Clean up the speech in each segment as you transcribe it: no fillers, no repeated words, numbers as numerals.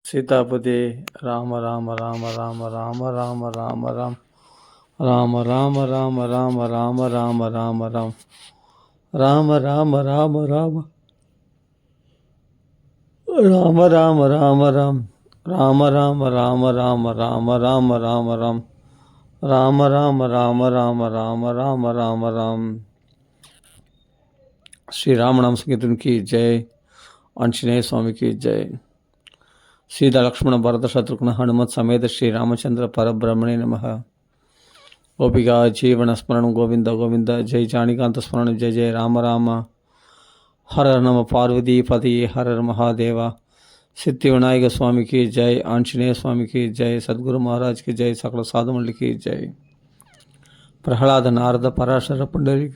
சீதாபதி ராம ராம ராம ராம ராம ராம ராம ராம் ராம ராம ராம ராம ராம ராம ராம ராம் ராம ராம ராம ராம ராம ராம ராம ராம் ராம ராம ராம ராம ராம ராம ராம ராம் ராம ராம ராம ராம ராம ராம ராம ராம். श्री राम नाम संकीर्तन की जय. आंजनेय स्वामी की जय. सीता लक्ष्मण भरत शत्रुघ्न हनुमत समेत श्री रामचंद्र परब्रह्मणे नमः. गोपिका जीवन स्मरण गोविंद गोविंद जय जानिकांत स्मरण जय जय राम राम. हर नम पार्वती पति हर महादेव. सिद्धि विनायक स्वामी की जय. आंजनेय स्वामी की जय. सद्गुरु महाराज की जय. सकल साधु मंडली की जय. प्रहलाद नारद पराशर पुंडरीक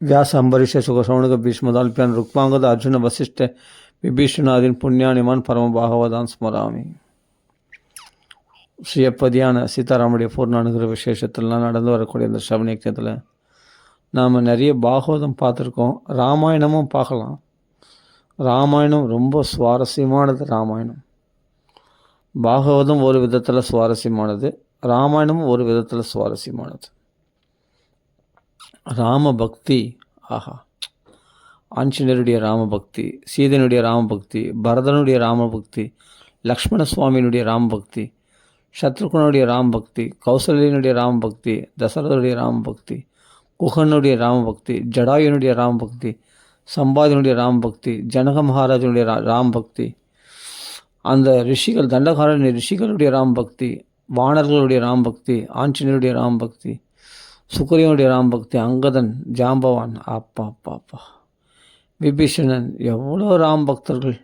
व्यास अंबरीश सुखसौनक भीष्मदाल्प्यान रुक्मांगद अर्जुन वशिष्ठ विभीषणादीन पुण्यानिमान परम भागवतान स्मरामि. ஸ்ரீயப்பதியான சீதாராமுடைய பூர்ண அனுகிற விசேஷத்திலாம் நடந்து வரக்கூடிய இந்த ஸ்ரவண யக்ஞத்தில் நாம் நிறைய பாகவதம் பார்த்துருக்கோம். ராமாயணமும் பார்க்கலாம். ராமாயணம் ரொம்ப சுவாரஸ்யமானது. ராமாயணம் பாகவதம் ஒரு விதத்தில் சுவாரஸ்யமானது, ராமாயணமும் ஒரு விதத்தில் சுவாரஸ்யமானது. ராம பக்தி, ஆஹா, ஆஞ்சநேயருடைய ராமபக்தி, சீதனுடைய ராமபக்தி, பரதனுடைய ராமபக்தி, லக்ஷ்மண சுவாமியினுடைய ராமபக்தி, சத்ருகுணனுடைய ராமபக்தி, கௌசல்யனுடைய ராமபக்தி, தசரதனுடைய ராமபக்தி, குஹனுடைய ராமபக்தி, ஜடாயுனுடைய ராமபக்தி, சம்பாதினுடைய ராமபக்தி, ஜனக மகாராஜனுடைய ராமபக்தி, அந்த ரிஷிகள் தண்டகாரனுடைய ரிஷிகளுடைய ராமபக்தி, வானர்களுடைய ராமபக்தி, ஆஞ்சநேயருடைய ராமபக்தி, சுக்ரீவனுடைய ராமபக்தி, அங்கதன், ஜாம்பவான், அப்பா அப்பா அப்பா, விபீஷணன், எவ்வளோ ராம் பக்தர்கள்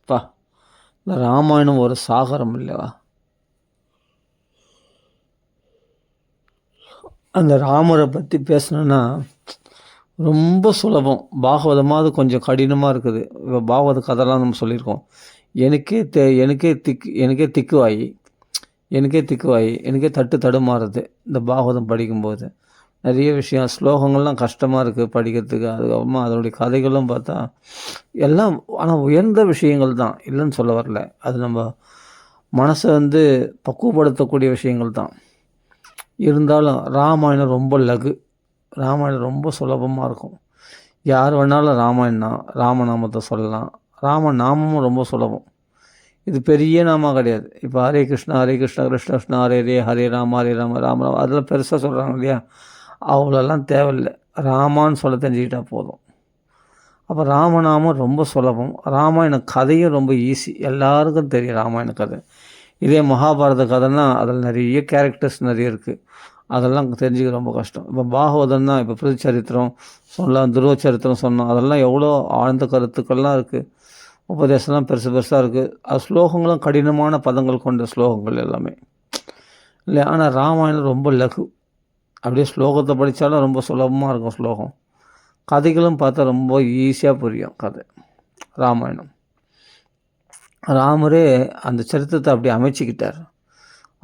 பா. இந்த ராமாயணம் ஒரு சாகரம் இல்லைவா? அந்த ராமரை பற்றி பேசணுன்னா ரொம்ப சுலபம். பாகவதமாவது கொஞ்சம் கடினமாக இருக்குது. இப்போ பாகவத கதைலாம் நம்ம சொல்லியிருக்கோம். எனக்கே திக்குவாயி, எனக்கே தடுமாறுது இந்த பாகவதம் படிக்கும்போது. நிறைய விஷயம் ஸ்லோகங்கள்லாம் கஷ்டமாக இருக்குது படிக்கிறதுக்கு. அதுக்கப்புறமா அதனுடைய கதைகளும் பார்த்தா எல்லாம் ஆனால் உயர்ந்த விஷயங்கள் தான், இல்லைன்னு சொல்ல வரல. அது நம்ம மனசை பக்குவப்படுத்தக்கூடிய விஷயங்கள் தான். இருந்தாலும் ராமாயணம் ரொம்ப லகு. ராமாயணம் ரொம்ப சுலபமாக இருக்கும். யார் வேணாலும் ராமநாமத்தை சொல்லலாம். ராமநாமமும் ரொம்ப சுலபம். இது பெரிய நாமா கிடையாது. இப்போ ஹரே கிருஷ்ணா கிருஷ்ண கிருஷ்ணா ஹரே ஹரே ராம ராம அதெல்லாம் பெருசாக சொல்கிறாங்க இல்லையா? அவ்வளோலாம் தேவையில்லை. ராமான்னு சொல்ல தெரிஞ்சுக்கிட்டால் போதும். அப்போ ராமநாமம் ரொம்ப சுலபம். ராமாயண கதையும் ரொம்ப ஈஸி, எல்லாருக்கும் தெரியும் ராமாயண கதை. இதே மகாபாரத கதைன்னா அதில் நிறைய கேரக்டர்ஸ் நிறைய இருக்குது. அதெல்லாம் தெரிஞ்சுக்க ரொம்ப கஷ்டம். இப்போ பாகவதம்னா இப்போ புதுச்சரித்திரம் சொல்லலாம், துருவச்சரித்திரம் சொன்னோம். அதெல்லாம் எவ்வளோ ஆழ்ந்த கருத்துக்கள்லாம் இருக்குது. உபதேசம்லாம் பெருசாக இருக்குது. அது ஸ்லோகங்களும் கடினமான பதங்கள் கொண்ட ஸ்லோகங்கள் எல்லாமே இல்லை. ஆனால் ராமாயணம் ரொம்ப லகு. அப்படியே ஸ்லோகத்தை படித்தாலும் ரொம்ப சுலபமாக இருக்கும் ஸ்லோகம். கதைகளும் பார்த்தா ரொம்ப ஈஸியாக புரியும் கதை. ராமாயணம் ராமரே அந்த சரித்திரத்தை அப்படி அமைச்சிக்கிட்டார்.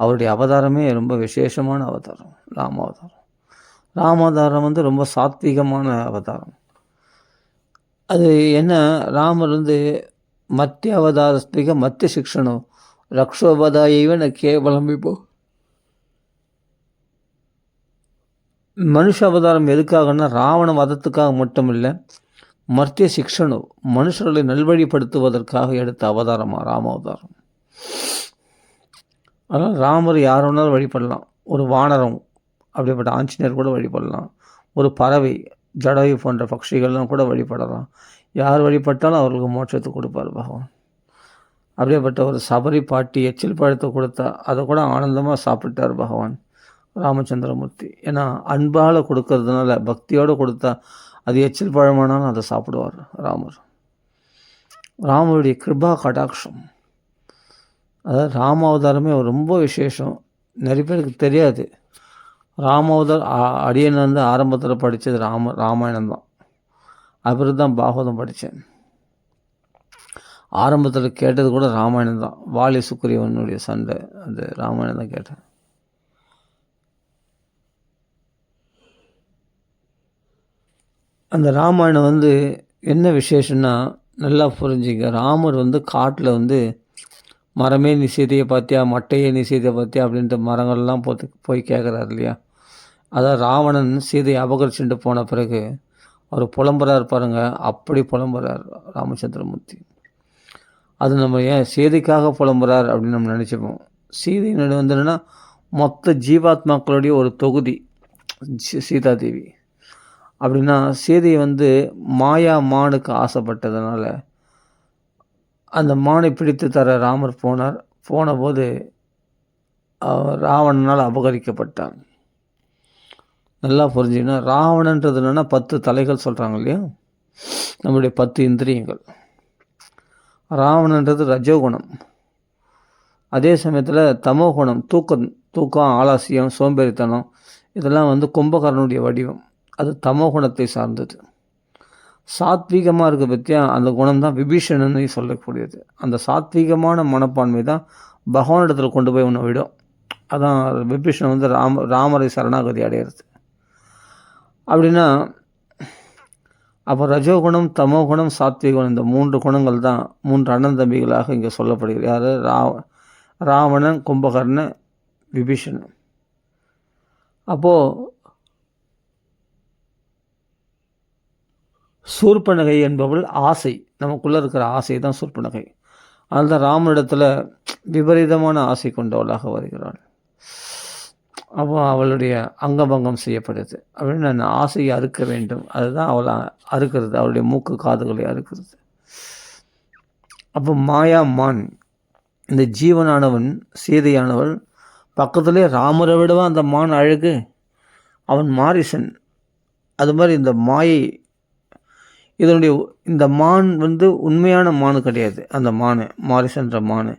அவருடைய அவதாரமே ரொம்ப விசேஷமான அவதாரம் ராமாவதாரம் ரொம்ப சாத்வீகமான அவதாரம். அது என்ன, ராமர் மத்திய அவதாரஸ்திக மத்திய சிக்ஷணம் ரக்ஷோபதாயைவ ந கேவலம். இப்போ மனுஷ அவதாரம் எதுக்காகன்னா ராவண வதத்துக்காக மட்டும் இல்லை, மத்திய சிக்ஷணம் மனுஷர்களை நல்வழிப்படுத்துவதற்காக எடுத்த அவதாரமாக ராமாவதாரம். அதனால் ராமர் யார் வேணாலும் வழிபடலாம். ஒரு வானரம் அப்படிப்பட்ட ஆஞ்சநேயர் கூட வழிபடலாம். ஒரு பறவை ஜடாயு போன்ற பட்சிகள்லாம் கூட வழிபடலாம். யார் வழிபட்டாலும் அவர்களுக்கு மோட்சத்தை கொடுப்பார் பகவான். அப்படியேப்பட்ட ஒரு சபரி பாட்டி எச்சில் பழத்தை கொடுத்தா அதை கூட ஆனந்தமாக சாப்பிட்டார் பகவான் ராமச்சந்திரமூர்த்தி. ஏன்னா அன்பால் கொடுக்கறதுனால, பக்தியோடு கொடுத்தா அது எச்சில் பழமானாலும் அதை சாப்பிடுவார் ராமர். ராமருடைய கிருபா கடாட்சம், அதாவது ராமாவதாரமே ரொம்ப விசேஷம். நிறைய பேருக்கு தெரியாது. ராமாவதார் அடியன் ஆரம்பத்தில் படித்தது ராமாயணம் தான். அப்புறம் தான் பாகவதம் படித்தேன். ஆரம்பத்தில் கேட்டது கூட ராமாயணம் தான். வாலி சுக்ரீவனுடைய சண்டை, அந்த ராமாயணம் தான் கேட்டேன். அந்த ராமாயணம் என்ன விசேஷம்னா, நல்லா புரிஞ்சுங்க. ராமர் வந்து காட்டில் வந்து மரமே நீ சீதையை பார்த்தியா, மட்டையே நீ சீதையை பார்த்தியா அப்படின்ட்டு மரங்கள்லாம் போய் கேட்குறாரு இல்லையா? அதான் ராவணன் சீதையை அபகரிச்சுட்டு போன பிறகு அவர் புலம்புறாரு பாருங்க, அப்படி புலம்புறார் ராமச்சந்திரமூர்த்தி. அது நம்ம ஏன் சீதைக்காக புலம்புறார் அப்படின்னு நம்ம நினச்சிப்போம். சீதை வந்து என்னென்னா மொத்த ஜீவாத்மாக்களுடைய ஒரு தொகுதி சீதாதேவி. அப்படின்னா சீதை வந்து மாயா மானுக்கு ஆசைப்பட்டதுனால அந்த மானை பிடித்து தர ராமர் போனார். போனபோது ராவணனால் அபகரிக்கப்பட்டான். நல்லா புரிஞ்சுன்னா ராவணன்றது என்னென்னா 10 தலைகள் சொல்கிறாங்க இல்லையா, நம்முடைய 10 இந்திரியங்கள். ராவணன்றது ரஜோகுணம். அதே சமயத்தில் தமோகுணம், தூக்கம், ஆலசியம், சோம்பேறித்தனம், இதெல்லாம் வந்து கும்பகர்ணனுடைய வடிவம். அது தமோகுணத்தை சார்ந்தது. சாத்வீகமாக இருக்க பற்றியா அந்த குணம் தான் விபீஷணனை சொல்லக்கூடியது. அந்த சாத்வீகமான மனப்பான்மை தான் பகவானிடத்தில் கொண்டு போய் உன்னை விடும். அதான் விபீஷணன் வந்து ராமரை சரணாகதி அடையிறது. அப்படின்னா அப்போ ரஜோகுணம், தமோகுணம், சாத்வீகுணம், இந்த 3 குணங்கள் தான் 3 அண்ணன் தம்பிகளாக இங்கே சொல்லப்படுகிறது. யார்? ராவணன், கும்பகர்ணன், விபீஷணன். அப்போது சூர்பனகை என்பவள் ஆசை, நமக்குள்ளே இருக்கிற ஆசை தான் சூர்பனகை. அதனால தான் ராமனிடத்தில் விபரீதமான ஆசை கொண்டவளாக வருகிறாள். அப்போ அவளுடைய அங்கபங்கம் செய்யப்படுது. அப்படின்னு நான் ஆசையை அறுக்க வேண்டும், அதுதான் அவளை அறுக்கிறது, அவளுடைய மூக்கு காதுகளை அறுக்கிறது. அப்போ மாயா மான், இந்த ஜீவனானவன் சீதையானவள் பக்கத்துலேயே ராமரை விடவா அந்த மான் அழகு, அவன் மாரிசன். அது மாதிரி இந்த மாயை, இதனுடைய இந்த மான் வந்து உண்மையான மானு கிடையாது. அந்த மான் மாரிசன்ற மான்,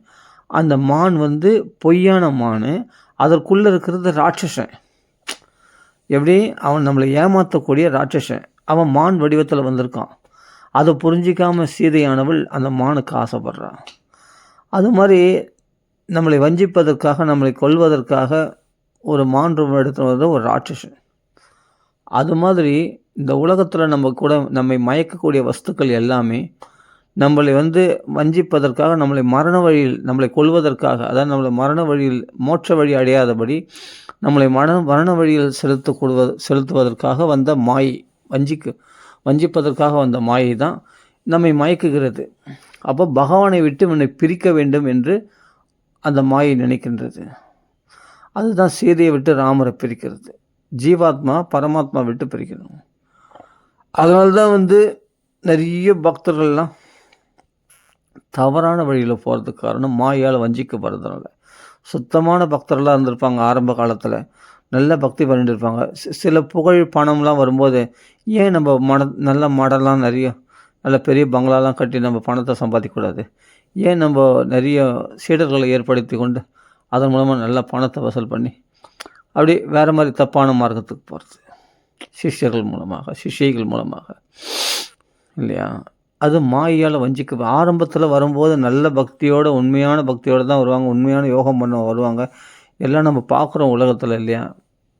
அந்த மான் வந்து பொய்யான மான். அதற்குள்ளே இருக்கிறது ராட்சசன். எப்படி? அவன் நம்மளை ஏமாற்றக்கூடிய ராட்சசன். அவன் மான் வடிவத்தில் வந்திருக்கான். அதை புரிஞ்சிக்காமல் சீதையானவள் அந்த மானுக்கு ஆசைப்படுறான். அது மாதிரி நம்மளை வஞ்சிப்பதற்காக, நம்மளை கொல்வதற்காக ஒரு மான் இடத்துல வந்த ஒரு ராட்சசன். அது மாதிரி இந்த உலகத்தில் நம்மை மயக்கக்கூடிய வஸ்துக்கள் எல்லாமே நம்மளை வந்து வஞ்சிப்பதற்காக, நம்மளை நம்மளை கொல்வதற்காக, அதாவது நம்மளை மரண வழியில் மோட்ச வழி அடையாதபடி நம்மளை மரண வழியில் செலுத்துவதற்காக வந்த மாயை, வஞ்சிப்பதற்காக வந்த மாயை தான் நம்மை மயக்குகிறது. அப்போ பகவானை விட்டு இவனை பிரிக்க வேண்டும் என்று அந்த மாயை நினைக்கின்றது. அதுதான் சீதையை விட்டு ராமரை பிரிக்கிறது. ஜீவாத்மா பரமாத்மா விட்டு பிரிக்கணும். அதனால்தான் வந்து நிறைய பக்தர்கள்லாம் தவறான வழியில் போகிறதுக்கு காரணம் மாயால் வஞ்சிக்கப்படுறதுனால. சுத்தமான பக்தர்களாக இருந்திருப்பாங்க, ஆரம்ப காலத்தில் நல்ல பக்தி பண்ணிட்டு இருப்பாங்க. சில புகழ் பணம்லாம் வரும்போது ஏன் நம்ம நல்ல மாடெல்லாம் நிறைய நல்ல பெரிய பங்களாலாம் கட்டி நம்ம பணத்தை சம்பாதிக்கக்கூடாது? ஏன் நம்ம நிறைய சீடர்களை ஏற்படுத்தி கொண்டு அதன் மூலமாக நல்ல பணத்தை வசூல் பண்ணி அப்படி வேறு மாதிரி தப்பான மார்க்கத்துக்கு போகிறது, சிஷ்யைகள் மூலமாக இல்லையா? அது மாயால் வஞ்சிக்க. ஆரம்பத்தில் வரும்போது நல்ல பக்தியோடு, உண்மையான பக்தியோடு தான் வருவாங்க, உண்மையான யோகம் பண்ண வருவாங்க. எல்லாம் நம்ம பார்க்குறோம் உலகத்தில் இல்லையா,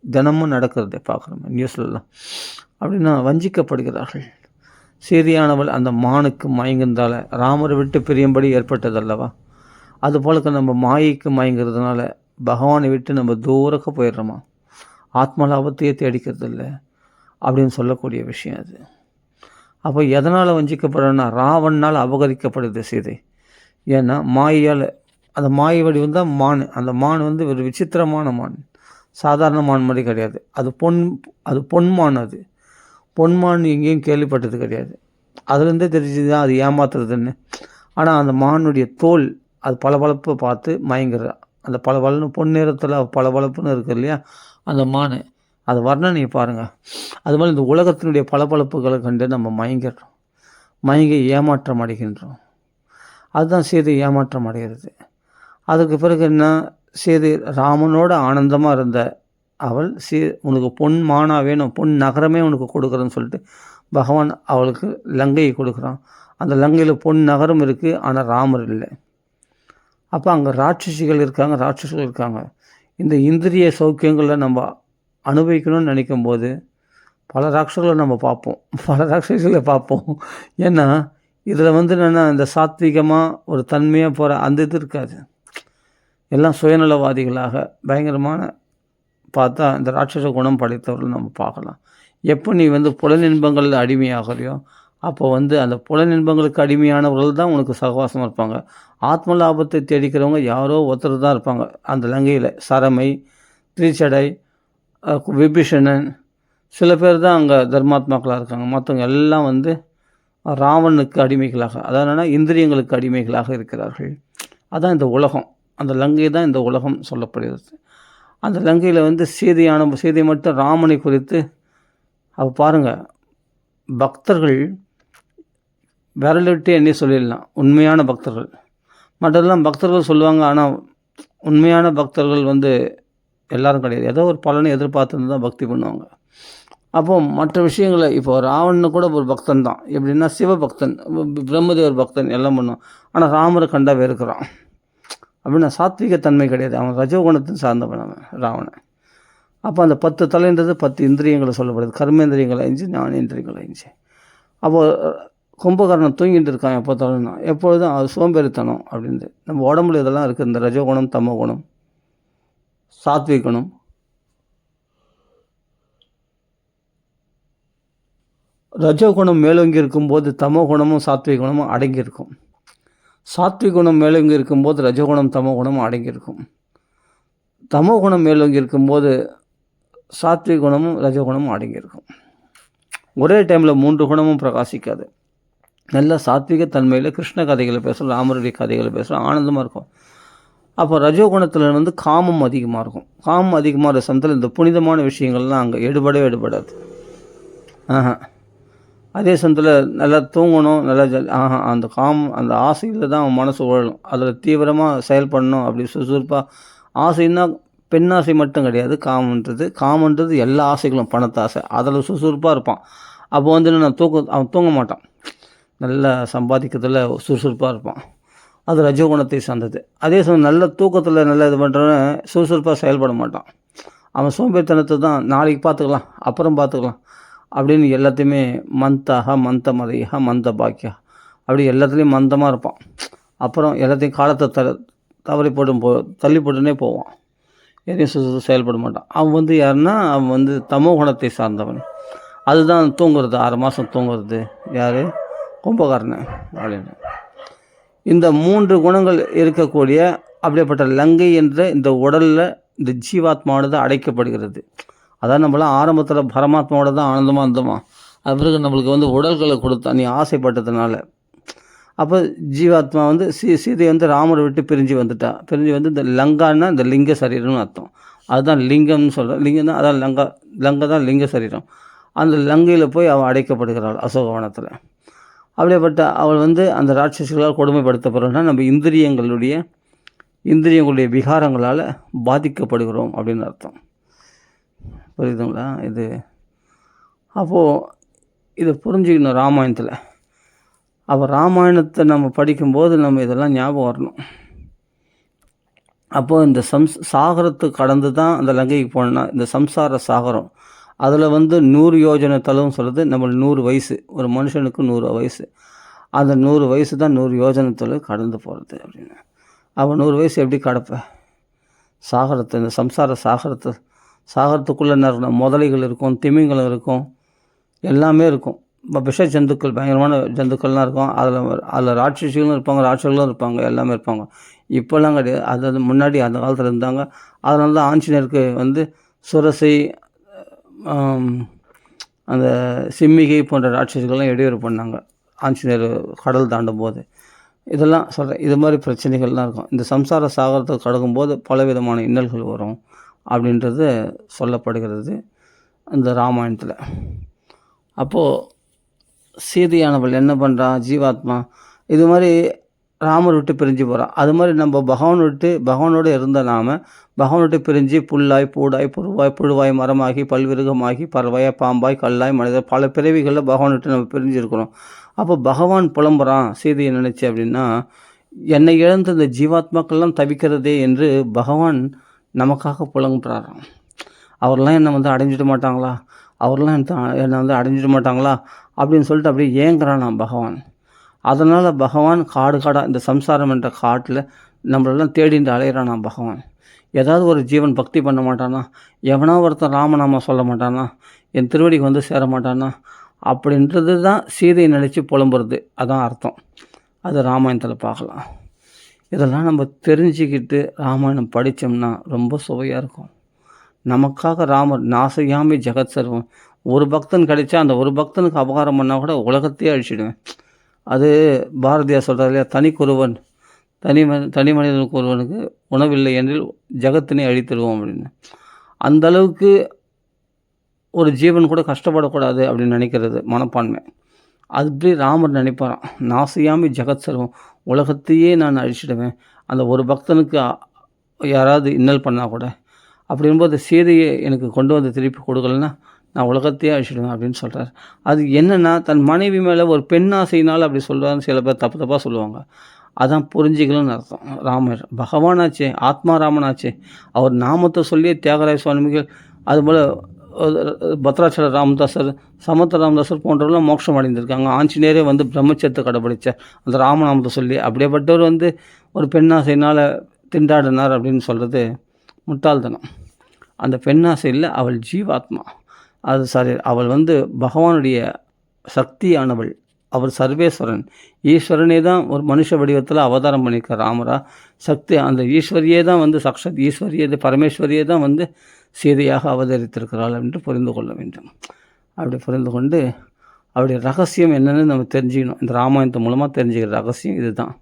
தினமும் நடக்கிறதே பார்க்குறோம் நியூஸ்லலாம். அப்படின்னா வஞ்சிக்கப்படுகிறார்கள். சீதையானவள் அந்த மானுக்கு மயங்கிருந்தால ராமரை விட்டு பிரியும்படி ஏற்பட்டதல்லவா? அதுபோலக்கு நம்ம மாயைக்கு மயங்கிறதுனால பகவானை விட்டு நம்ம தூரக்க போயிடுறோமா, ஆத்ம லாபத்தையே தேடிக்கிறது இல்லை அப்படின்னு சொல்லக்கூடிய விஷயம் அது. அப்போ எதனால் வஞ்சிக்கப்படுறோன்னா ராவணனால் அபகரிக்கப்படுது சீதை. ஏன்னா மாயால், அந்த மாயை வடிவம் தான் மான். அந்த மான் வந்து ஒரு விசித்திரமான மான், சாதாரண மான் மாதிரி கிடையாது. அது பொன்மான். அது பொன்மான் எங்கேயும் கேள்விப்பட்டது கிடையாது. அதுலேருந்தே தெரிஞ்சு தான் அது ஏமாத்துறதுன்னு. ஆனால் அந்த மானுடைய தோல், அது பளபளப்பை பார்த்து மயங்குறா. அந்த பளபளன்னு பொன்னிறத்தில் பளபளப்புன்னு இருக்குது இல்லையா அந்த மான், அது வர்ணனையை பாருங்கள். அது மாதிரி இந்த உலகத்தினுடைய பளபளப்புகளை கண்டு நம்ம மயங்கி ஏமாற்றம் அடைகின்றோம். அதுதான் சீதை ஏமாற்றம் அடைகிறது. அதுக்கு பிறகு என்ன, சீதை ராமனோட ஆனந்தமாக இருந்த அவள் உனக்கு பொன் மானா வேணும், பொன் நகரமே உனக்கு கொடுக்குறேன்னு சொல்லிட்டு பகவான் அவளுக்கு லங்கையை கொடுக்குறான். அந்த லங்கையில் பொன் நகரம் இருக்குது, ஆனால் ராமர் இல்லை. அப்போ அங்கே ராட்சசிகள் இருக்காங்க. இந்த இந்திரிய சௌக்கியங்களை நம்ம அனுபவிக்கணும்னு நினைக்கும் போது பல ராட்சசிகளை நம்ம பார்ப்போம். ஏன்னா இதில் வந்து என்னென்னா இந்த சாத்விகமாக ஒரு தன்மையாக போகிற அந்த இது இருக்காது. எல்லாம் சுயநலவாதிகளாக பயங்கரமான பார்த்தா இந்த ராட்சச குணம் படைத்தவர்கள் நம்ம பார்க்கலாம். எப்போ நீ வந்து புலனின்பங்கள் அடிமையாகிறியோ அப்போ வந்து அந்த புலனின்பங்களுக்கு அடிமையானவர்கள் தான் உனக்கு சகவாசமாக இருப்பாங்க. ஆத்ம லாபத்தை தேடிக்கிறவங்க யாரோ ஒருத்தர் தான் இருப்பாங்க. அந்த லங்கையில் சரமை, திரிச்சடை, விபீஷணன், சில பேர் தான் அங்கே தர்மாத்மாக்களாக இருக்காங்க. மற்றவங்க எல்லாம் வந்து ராவனுக்கு அடிமைகளாக, அதாவது இந்திரியங்களுக்கு அடிமைகளாக இருக்கிறார்கள். அதான் இந்த உலகம். அந்த லங்கை தான் இந்த உலகம் சொல்லப்படுகிறது. அந்த லங்கையில் வந்து சீதை மட்டும் ராமனை குறித்து அப்போ பாருங்கள், பக்தர்கள் விரலிட்டு எண்ணி சொல்லிடலாம் உண்மையான பக்தர்கள். மற்றெல்லாம் பக்தர்கள் சொல்லுவாங்க, ஆனால் உண்மையான பக்தர்கள் வந்து எல்லோரும் கிடையாது. ஏதோ ஒரு பலனை எதிர்பார்த்துருந்து தான் பக்தி பண்ணுவாங்க. அப்போது மற்ற விஷயங்களை இப்போ ராவணனு கூட ஒரு பக்தன் தான். எப்படின்னா சிவபக்தன், பிரம்மதேவர் பக்தன், எல்லாம் பண்ணுவான். ஆனால் ராமரை கண்டா வெறுக்கிறான். அப்படின்னா சாத்விகத்தன்மை கிடையாது. அவன் ரஜோகுணத்தின் சார்ந்தவன் அவன் ராவணன். அப்போ அந்த 10 தலைன்றது 10 இந்திரியங்களை சொல்லப்படுது. கர்மேந்திரியங்களை 5, ஞானேந்திரியங்களை 5. அப்போது கும்பகர்ணன் தூங்கிட்டு இருக்கான் எப்போ தலைனா, எப்பொழுதும் அது சோம்பேறித்தனம் அப்படின்ட்டு. நம்ம உடம்புல இதெல்லாம் இருக்குது. இந்த ரஜோகுணம், தமோ குணம், சாத்விகுணம். ரஜோகுணம் மேலோங்கி இருக்கும்போது தமோ குணமும் சாத்விகுணமும் அடங்கியிருக்கும். சாத்விகுணம் மேலோங்கி இருக்கும்போது ரஜோகுணம் தமோ குணமும் அடங்கியிருக்கும். தமோ குணம் மேலோங்கி இருக்கும்போது சாத்விகுணமும் ரஜோகுணமும் அடங்கியிருக்கும். ஒரே டைமில் 3 குணமும் பிரகாசிக்காது. நல்ல சாத்விக தன்மையில் கிருஷ்ண கதைகளை பேசுகிறோம், ராமருடைய கதைகளை பேசுகிறோம், ஆனந்தமாக இருக்கும். அப்போ ரஜோகுணத்தில் வந்து காமம் அதிகமாக இருக்கும். காமம் அதிகமாக இருக்கிற சமயத்தில் இந்த புனிதமான விஷயங்கள்லாம் அங்கே எடுபடாது. அதே சமயத்தில் நல்லா தூங்கணும், நல்லா அந்த அந்த ஆசையில் தான் அவன் மனசு உழலும். அதில் தீவிரமாக செயல்படணும். அப்படி சுறுசுறுப்பாக ஆசைன்னா பெண்ணாசை மட்டும் கிடையாது. காமன்றது எல்லா ஆசைகளும், பணத்தாசை, அதில் சுறுசுறுப்பாக இருப்பான். அப்போ வந்து அவன் தூங்க மாட்டான். நல்லா சம்பாதிக்கிறதுல சுறுசுறுப்பாக இருப்பான். அது ரஜோகுணத்தை சார்ந்தது. அதே சமயம் நல்ல தூக்கத்தில் நல்லா இது பண்ணுறவன் சுறுசுறுப்பாக செயல்பட மாட்டான். அவன் சோம்பேறித்தனத்தை தான் நாளைக்கு பார்த்துக்கலாம், அப்புறம் பார்த்துக்கலாம் அப்படின்னு எல்லாத்தையுமே மந்த மதையா மந்த பாக்கியா அப்படி எல்லாத்துலேயும் மந்தமாக இருப்பான். அப்புறம் எல்லாத்தையும் காலத்தை தவறி தள்ளி போட்டுனே போவான். எதையும் செயல்பட மாட்டான். அவன் வந்து யாருன்னா அவன் வந்து தமோ குணத்தை சார்ந்தவன். அதுதான் தூங்குறது, 6 மாதம் தூங்குறது. யார்? கும்பகர்ணன் அப்படின்னு. இந்த 3 குணங்கள் இருக்கக்கூடிய அப்படிப்பட்ட லங்கை என்ற இந்த உடலில் இந்த ஜீவாத்மாவோடு அடைக்கப்படுகிறது. அதான் நம்மளாம் ஆரம்பத்தில் பரமாத்மாவோட தான் ஆனந்தமாக இருந்தோமா. அது பிறகு நம்மளுக்கு வந்து உடல்களை கொடுத்தா நீ ஆசைப்பட்டதுனால. அப்போ ஜீவாத்மா வந்து சீதை வந்து ராமரை விட்டு பிரிஞ்சு வந்து இந்த லங்கான்னா இந்த லிங்க சரீரம்னு அர்த்தம். அதுதான் லிங்கம்னு சொல்கிறேன். லிங்கம் தான், அதான் லங்கை தான் லிங்க சரீரம். அந்த லங்கையில் போய் அவள் அடைக்கப்படுகிறாள் அசோகவனத்தில். அப்படியேப்பட்ட அவள் வந்து அந்த ராட்சசிகளால் கொடுமைப்படுத்தப்படுறோம்னா நம்ம இந்திரியங்களுடைய விகாரங்களால் பாதிக்கப்படுகிறோம் அப்படின்னு அர்த்தம். புரியுதுங்களா இது? அப்போது இதை புரிஞ்சுக்கணும். ராமாயணத்தில் ராமாயணத்தை நம்ம படிக்கும்போது நம்ம இதெல்லாம் ஞாபகம் வரணும். அப்போது இந்த சாகரத்தை கடந்து தான் அந்த லங்கைக்கு போனோன்னா இந்த சம்சார சாகரம், அதில் வந்து 100 யோஜனை தளவுன்னு சொல்கிறது. நம்ம 100 வயசு, ஒரு மனுஷனுக்கு 100 வயசு. அந்த 100 வயசு தான் 100 யோஜனை தளவு கடந்து போகிறது அப்படின்னு. அவன் 100 வயசு எப்படி கடப்ப? சாகரத்தை, இந்த சம்சார சாகரத்துக்குள்ளே என்ன இருக்கணும்? முதலைகள் இருக்கும், திமிங்கலம் இருக்கும், எல்லாமே இருக்கும். விஷ ஜந்துக்கள், பயங்கரமான ஜந்துக்கள்லாம் இருக்கும். அதில் ராட்சசிகளும் இருப்பாங்க, எல்லாமே இருப்பாங்க. இப்போல்லாம் கிடையாது. அது முன்னாடி அந்த காலத்தில் இருந்தாங்க. அதனால தான் ஆஞ்சநேயருக்கு வந்து சுரசை, அந்த சிம்மிகை போன்ற ராட்சசிகள்லாம் இடையூறு பண்ணாங்க ஆஞ்சநேயர் கடல் தாண்டும் போது. இதெல்லாம் சொல்கிறேன். இது மாதிரி பிரச்சனைகள்லாம் இருக்கும். இந்த சம்சார சாகரத்தை கடக்கும்போது பலவிதமான இன்னல்கள் வரும் அப்படின்றது சொல்லப்படுகிறது இந்த ராமாயணத்தில். அப்போது சீதையானவள் என்ன பண்ணுறா? ஜீவாத்மா இது மாதிரி ராமர் விட்டு பிரிஞ்சு போகிறான். அது மாதிரி நம்ம பகவானோடு இருந்த நாம் பகவான் விட்டு பிரிஞ்சு புல்லாய், பூடாய், புழுவாய், மரமாகி, பல்விருகமாகி, பறவையாய், பாம்பாய், கல்லாய், மனிதர், பல பிறவிகளில் பகவான் விட்டு நம்ம பிரிஞ்சிருக்கிறோம். அப்போ பகவான் புலம்புறான் சீதையை நினச்சி அப்படின்னா, என்னை இழந்த இந்த ஜீவாத்மாக்கள்லாம் தவிக்கிறதே என்று பகவான் நமக்காக புலம்புறாராம். அவர்லாம் என்னை வந்து அடைஞ்சிட மாட்டாங்களா, அவர்லாம் என்னை வந்து அடைஞ்சிட மாட்டாங்களா அப்படின்னு சொல்லிட்டு அப்படியே ஏங்குறானா பகவான். அதனால் பகவான் காடு காடாக இந்த சம்சாரம் என்ற காட்டில் நம்மளெல்லாம் தேடிட்டு அலையிறானா பகவான். ஏதாவது ஒரு ஜீவன் பக்தி பண்ண மாட்டானா, எவனா ஒருத்தன் ராமநாமம் சொல்ல மாட்டானா, என் திருவடிக்கு வந்து சேர மாட்டானா, அப்படின்றது தான் சீதையை நினச்சி புலம்புறது. அதான் அர்த்தம். அது ராமாயணத்தில் பார்க்கலாம். இதெல்லாம் நம்ம தெரிஞ்சுக்கிட்டு ராமாயணம் படித்தோம்னா ரொம்ப சுவையாக இருக்கும். நமக்காக ராமர் நாசையாமி ஜெகத் சர்வம். ஒரு பக்தன் கிடைச்சா அந்த ஒரு பக்தனுக்கு அபகாரம் பண்ணால் கூட உலகத்தையே அழிச்சிடுவேன். அது பாரதியார் சொல்கிறார் இல்லையா, தனிக்கொருவன் தனி மனிதனுக்கு ஒருவனுக்கு உணவில்லை என்றில் ஜகத்தினை அழித்திடுவோம் அப்படின்னு. அந்த அளவுக்கு ஒரு ஜீவன் கூட கஷ்டப்படக்கூடாது அப்படின்னு நினைக்கிறது மனப்பான்மை. அப்படி ராமர் நினைப்பாராம், நாசையாமி ஜெகத் சர்வம், உலகத்தையே நான் அழிச்சிடுவேன் அந்த ஒரு பக்தனுக்கு யாராவது இன்னல் பண்ணால் கூட. அப்படிங்கும்போது சீதையை எனக்கு கொண்டு வந்து திருப்பி கொடுக்கலன்னா நான் உலகத்தையே அழிச்சிடுவேன் அப்படின்னு சொல்கிறார். அது என்னென்னா, தன் மனைவி மேலே ஒரு பெண் ஆசையினால் அப்படி சொல்கிறான்னு சில பேர் தப்பு தப்பாக சொல்லுவாங்க. அதான் புரிஞ்சிக்கணும்னு அர்த்தம். ராமர் பகவானாச்சே, ஆத்மா ராமனாச்சே, அவர் நாமத்தை சொல்லியே தியாகராய சுவாமிகள், அதுபோல் பத்ராச்சல ராமதாசர், சமத்த ராமதாசர் போன்றவர்கள்லாம் மோட்சம் அடைந்திருக்காங்க. ஆஞ்சநேயரே வந்து பிரம்மச்சரியத்தை கடைப்பிடிச்சார் அந்த ராமநாமத்தை சொல்லி. அப்படியேப்பட்டவர் வந்து ஒரு பெண்ணாசையினால் திண்டாடினார் அப்படின்னு சொல்கிறது முட்டாள்தனம். அந்த பெண்ணாசை இல்லை, அவள் ஜீவாத்மா. அது சரி, அவள் வந்து பகவானுடைய சக்தியானவள். அவர் சர்வேஸ்வரன், ஈஸ்வரனே தான் ஒரு மனுஷ வடிவத்தில் அவதாரம் பண்ணியிருக்கார் ராமரா. சக்தி அந்த ஈஸ்வரியே தான் வந்து சாக்ஷாத் ஈஸ்வரியே பரமேஸ்வரியே தான் வந்து சீதையாக அவதரித்திருக்கிறாள் என்று புரிந்து கொள்ள வேண்டும். அப்படி புரிந்து கொண்டு அவருடைய ரகசியம் என்னென்னு நம்ம தெரிஞ்சுக்கணும். இந்த ராமாயணத்து மூலமாக தெரிஞ்சுக்கிற ரகசியம் இது தான்.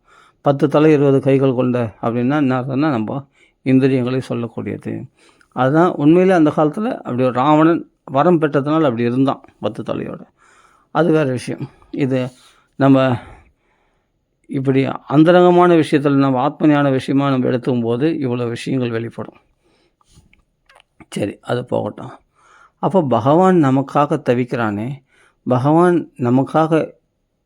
10 தலை 20 கைகள் கொண்ட அப்படின்னா என்ன அர்த்தம்னா, நம்ம இந்திரியங்களை சொல்லக்கூடியது. அதுதான் உண்மையிலே அந்த காலத்தில் அப்படி ஒரு ராவணன் வரம் பெற்றதுனால அப்படி இருந்தான் 10 தலையோடு. அது வேறு விஷயம். இது நம்ம இப்படி அந்தரங்கமான விஷயத்தில் நம்ம ஆத்மஞான விஷயமாக நம்ம எடுத்துக்கும் போது இவ்வளோ விஷயங்கள் வெளிப்படும். சரி, அது போகட்டும். அப்போ பகவான் நமக்காக தவிக்கிறானே, பகவான் நமக்காக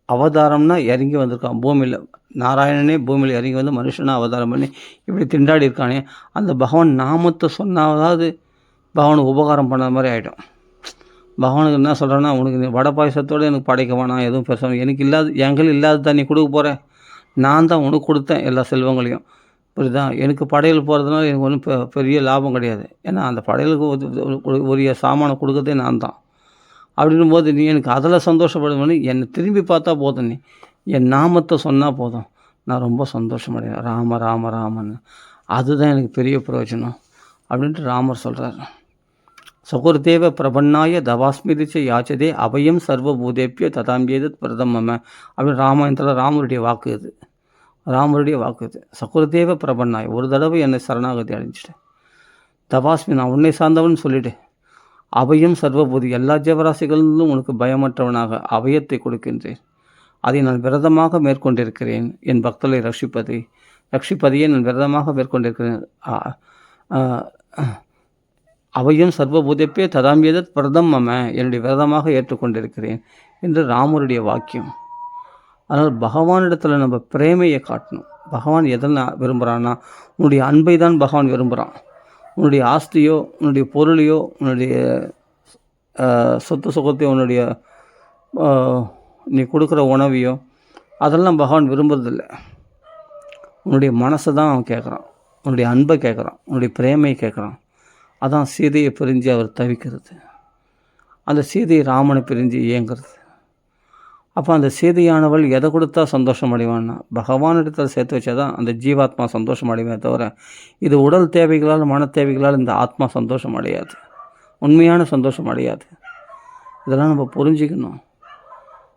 அவதாரம்னா இறங்கி வந்திருக்கான் பூமியில். நாராயணனே பூமியில் இறங்கி வந்து மனுஷனாக அவதாரம் பண்ணி இப்படி திண்டாடி இருக்கானே, அந்த பகவான் நாமத்தை சொன்னாவது பகவானுக்கு உபகாரம் பண்ண மாதிரி ஆகிடும். பகவானுக்கு என்ன சொல்கிறேன்னா, உனக்கு நீ வடை பாயசத்தோடு எனக்கு படைக்க வேணாம், எதுவும் பேசணும், எனக்கு இல்லாத எங்கள் இல்லாத தான் நீ கொடுக்க போகிறேன், நான் தான் உனக்கு கொடுத்தேன் எல்லா செல்வங்களையும், புரியுதா? எனக்கு படையல் போகிறதுனால எனக்கு ஒன்றும் பெரிய லாபம் கிடையாது. ஏன்னா அந்த படையலுக்கு உரிய சாமானை கொடுக்கறதே நான் தான். அப்படின்னும் போது நீ எனக்கு அதில் சந்தோஷப்படுவேன்னு என்னை திரும்பி பார்த்தா போதும், நீ என் நாமத்தை சொன்னால் போதும், நான் ரொம்ப சந்தோஷமடைவேன். ராம ராம ராமன்னு, அதுதான் எனக்கு பெரிய பிரயோஜனம் அப்படின்ட்டு ராமர் சொல்கிறார். சகுர்தேவ பிரபன்னாய தவாஸ்மிதிச்ச யாச்சதே அபயம் சர்வபூதேப்பிய ததாம்பியதத் பிரதமம அப்படின்னு ராமாயணத்தில் ராமருடைய வாக்கு இது. ராமருடைய வாக்கு இது. சகுர்தேவ பிரபன்னாய், ஒரு தடவை என்னை சரணாகதி அடைஞ்சிட்டேன். தவாஸ்மி, நான் உன்னை சார்ந்தவன் சொல்லிவிட்டு, அபயம் சர்வபூதி, எல்லா ஜீவராசிகளிலும் உனக்கு பயமற்றவனாக அபயத்தை கொடுக்கின்றேன். அதை நான் விரதமாக மேற்கொண்டிருக்கிறேன். என் பக்தரை ரட்சிப்பதையே நான் விரதமாக மேற்கொண்டிருக்கிறேன். அவையும் சர்வபூதப்பே ததாம்பியதத் பிரதம் மம, என்னுடைய விரதமாக ஏற்றுக்கொண்டிருக்கிறேன் என்று ராமருடைய வாக்கியம். அதனால் பகவானிடத்தில் நம்ம பிரேமையை காட்டணும். பகவான் எதெல்லாம் விரும்புகிறான்னா, உன்னுடைய அன்பை தான் பகவான் விரும்புகிறான். உன்னுடைய ஆஸ்தியோ, உன்னுடைய பொருளையோ, உன்னுடைய சொத்து சுகத்தையோ, உன்னுடைய நீ கொடுக்குற உணவையோ அதெல்லாம் பகவான் விரும்புறதில்லை. உன்னுடைய மனசை தான் அவன் கேட்குறான், உன்னுடைய அன்பை கேட்குறான், உன்னுடைய பிரேமையை கேட்குறான். அதான் சீதையை பிரிஞ்சு அவர் தவிக்கிறது, அந்த சீதையை ராமனை பிரிஞ்சு இயங்கிறது. அப்போ அந்த சீதையானவள் எதை கொடுத்தா சந்தோஷம் அடைவான்னா, பகவானிடத்தில் சேர்த்து வச்சா தான் அந்த ஜீவாத்மா சந்தோஷம் அடைவே தவிர, இது உடல் தேவைகளால் மன தேவைகளால் இந்த ஆத்மா சந்தோஷம் அடையாது, உண்மையான சந்தோஷம் அடையாது. இதெல்லாம் நம்ம புரிஞ்சிக்கணும்.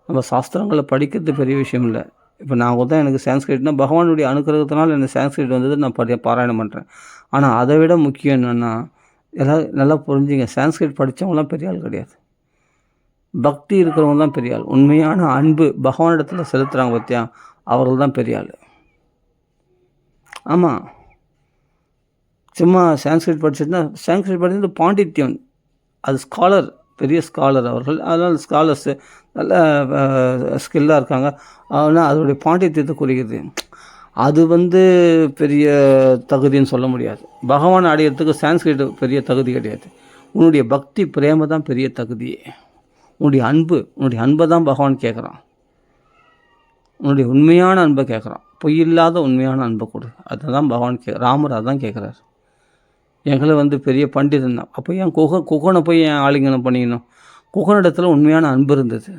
நம்ம சாஸ்திரங்களை படிக்கிறது பெரிய விஷயம் இல்லை. இப்போ நான் கூட எனக்கு சான்ஸ்கிரிட்னா பகவானுடைய அனுகிரகத்தினால் எனக்கு சான்ஸ்கிரிட் வந்தது, நான் பாராயணம் பண்ணுறேன். ஆனால் அதை விட முக்கியம் என்னென்னா, எல்லாம் நல்லா புரிஞ்சுங்க, சான்ஸ்கிரிட் படித்தவங்களாம் பெரிய ஆள் கிடையாது, பக்தி இருக்கிறவங்க தான் பெரிய ஆள். உண்மையான அன்பு பகவானிடத்தில் செலுத்துகிறாங்க பார்த்தியா, அவர்கள் தான் பெரிய ஆள். ஆமாம், சும்மா சான்ஸ்கிரிட் படிச்சுட்டுனா, சான்ஸ்கிரிட் படிச்சது பாண்டித்யம், அது ஸ்காலர், பெரிய ஸ்காலர் அவர்கள். அதனால் ஸ்காலர்ஸு நல்ல ஸ்கில்லாக இருக்காங்க. ஆனால் அதோடைய பாண்டித்யத்தை குறிக்கிறது, அது பெரிய தகுதின்னு சொல்ல முடியாது. பகவான் அடையிறதுக்கு சான்ஸ்கிரிட் பெரிய தகுதி கிடையாது. உன்னுடைய பக்தி பிரேம தான் பெரிய தகுதியே. உன்னுடைய அன்பை தான் பகவான் கேட்குறான். உன்னுடைய உண்மையான அன்பை கேட்குறான். பொய் இல்லாத உண்மையான அன்பை கொடு. அதுதான் பகவான் ராமர் அதான் கேட்குறாரு. எங்களை வந்து பெரிய பண்டிதன் தான். அப்போ ஏன் குகனை போய் ஏன் ஆலிங்கனம் பண்ணிக்கணும்? குகனிடத்தில் உண்மையான அன்பு இருந்தது.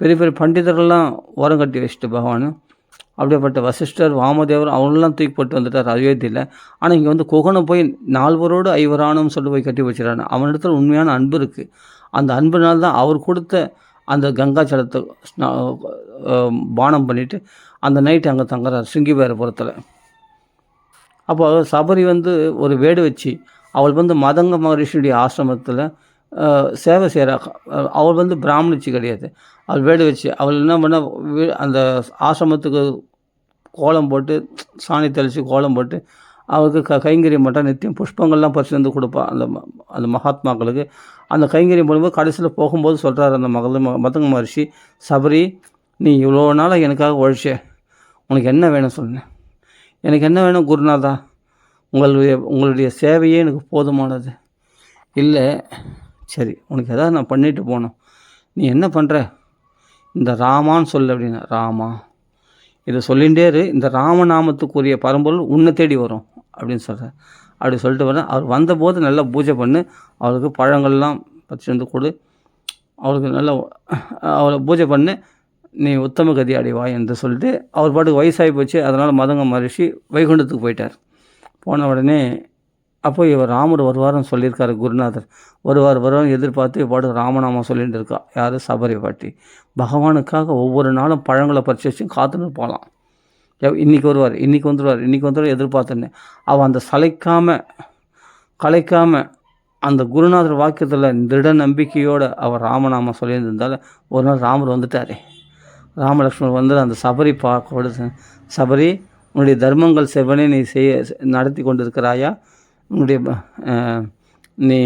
பெரிய பெரிய பண்டிதர்கள்லாம் ஓரம் கட்டி வச்சுட்டு பகவான் அப்படியேப்பட்ட வசிஷ்டர், வாமதேவர் அவங்களெலாம் தூக்கி போட்டு வந்துட்டார் அயோத்தியில். ஆனால் இங்கே வந்து குகனை போய் 4 ஐவரானும் சொல்லி போய் கட்டி வச்சுறாரு. அவனிடத்தில் உண்மையான அன்பு இருக்குது. அந்த அன்புனால்தான் தான் அவர் கொடுத்த அந்த கங்கா ஜலத்தை பானம் பண்ணிவிட்டு அந்த நைட்டு அங்கே தங்குறார் சிங்கிபேரபுரத்தில். அப்போ சபரி வந்து ஒரு வேடு வச்சு அவள் வந்து மதங்க மகரிஷியுடைய ஆசிரமத்தில் சேவை செய்கிறா. அவள் வந்து பிராமணிச்சி கிடையாது. அவள் வேடு வச்சு அவள் என்ன பண்ண அந்த ஆசிரமத்துக்கு கோலம் போட்டு சாணி தெளித்து கோலம் போட்டு அவளுக்கு கைங்கரியம் மட்டும் நித்தியம் புஷ்பங்கள்லாம் பறித்து வந்து கொடுப்பா அந்த மகாத்மாக்களுக்கு. அந்த கைங்கரியம் போடும்போது கடைசியில் போகும்போது சொல்கிறார் அந்த மதங்க மகரிஷி, சபரி நீ இவ்வளோ நாளாக எனக்காக உழைச்ச, உனக்கு என்ன வேணும் சொன்னேன். எனக்கு என்ன வேணும் குருநாதா, உங்களுடைய சேவையே எனக்கு போதுமானது. இல்லை சரி உனக்கு எதாவது நான் பண்ணிட்டு போனோம், நீ என்ன பண்ணுற, இந்த ராமான்னு சொல்லு அப்படின்னா. ராமா இதை சொல்லிகிட்டே இரு, இந்த ராமநாமத்துக்குரிய பரம்பொருள் உன்னை தேடி வரும் அப்படின்னு சொல்கிறார். அப்படி சொல்லிட்டு வரேன். அவர் வந்தபோது நல்லா பூஜை பண்ணு, அவளுக்கு பழங்கள்லாம் பறிச்சு வந்து கொடு, அவளுக்கு நல்லா அவளை பூஜை பண்ணு, நீ உத்தம கதி அடைவாய் என்று சொல்லிட்டு அவர் பாட்டுக்கு வயசாகி போச்சு. அதனால் மதங்க மகரிஷி வைகுண்டத்துக்கு போயிட்டார். போன உடனே அப்போ இவர் ராமர் வருவார்னு சொல்லியிருக்காரு குருநாதர். வருவார் எதிர்பார்த்து பாட்டு ராமநாமம் சொல்லிட்டு இருக்கா. யார்? சபரி பாட்டி. பகவானுக்காக ஒவ்வொரு நாளும் பழங்களை பறிச்சு வச்சு காத்துன்னு போகலாம். இன்றைக்கி வந்துடுவார் எதிர்பார்த்துன்னு அவள் அந்த கலைக்காமல் அந்த குருநாதர் வாக்கியத்தில் திட நம்பிக்கையோடு அவர் ராமநாமம் சொல்லியிருந்தால் ஒரு நாள் ராமர் வந்துட்டாரே. ராமலக்ஷ்மணர் வந்து அந்த சபரி கொடுத்து, சபரி உன்னுடைய தர்மங்கள் செவ்வனே நீ நடத்தி கொண்டிருக்கிறாயா, உன்னுடைய நீ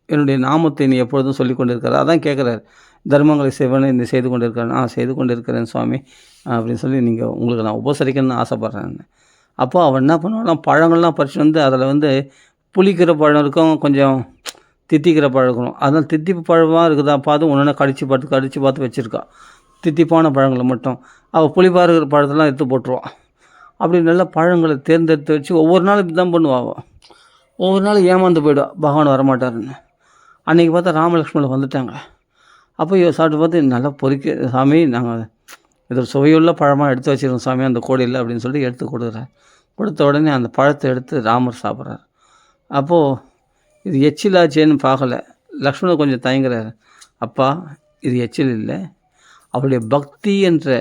என்னுடைய நாமத்தை நீ எப்பொழுதும் சொல்லி கொண்டிருக்கிற. அதான் கேட்குறாரு, தர்மங்களை செவ்வனே நீ செய்து கொண்டிருக்கிறேன். நான் செய்து கொண்டிருக்கிறேன் சுவாமி அப்படின்னு சொல்லி உங்களுக்கு நான் உபசரிக்கணும்னு ஆசைப்பட்றேன். அப்போ அவன் என்ன பண்ணுவான்னா பழங்கள்லாம் பறிச்சு வந்து அதில் வந்து புளிக்கிற பழம் இருக்கும், கொஞ்சம் தித்திக்கிற பழம் இருக்கணும். அதனால் தித்திப்பு பழமாக இருக்குதா பார்த்து ஒன்று கடிச்சு பார்த்து வச்சுருக்கா. தித்திப்பான பழங்களை மட்டும் அவள் புளிப்பாக இருக்கிற பழத்தெல்லாம் எடுத்து போட்டுருவான். அப்படி நல்ல பழங்களை தேர்ந்தெடுத்து வச்சு ஒவ்வொரு நாளும் இப்படி தான் பண்ணுவாள். ஒவ்வொரு நாளும் ஏமாந்து போய்டுவாள், பகவான் வரமாட்டாருன்னு. அன்றைக்கி பார்த்தா ராமலக்ஷ்மணர் வந்துட்டாங்க. அப்போ சாப்பிட்டு பார்த்து நல்லா பொறிக்க, சாமி நாங்கள் இது சுவையுள்ள பழமாக எடுத்து வச்சுருக்கோம் சாமி அந்த கோடியில் அப்படின்னு சொல்லி எடுத்து கொடுக்குறேன். கொடுத்த உடனே அந்த பழத்தை எடுத்து ராமர் சாப்பிட்றார். அப்போது இது எச்சிலாச்சேன்னு பார்க்கல. லக்ஷ்மணர் கொஞ்சம் தயங்குறாரு. அப்பா இது எச்சில் இல்லை, அவருடைய பக்தி என்ற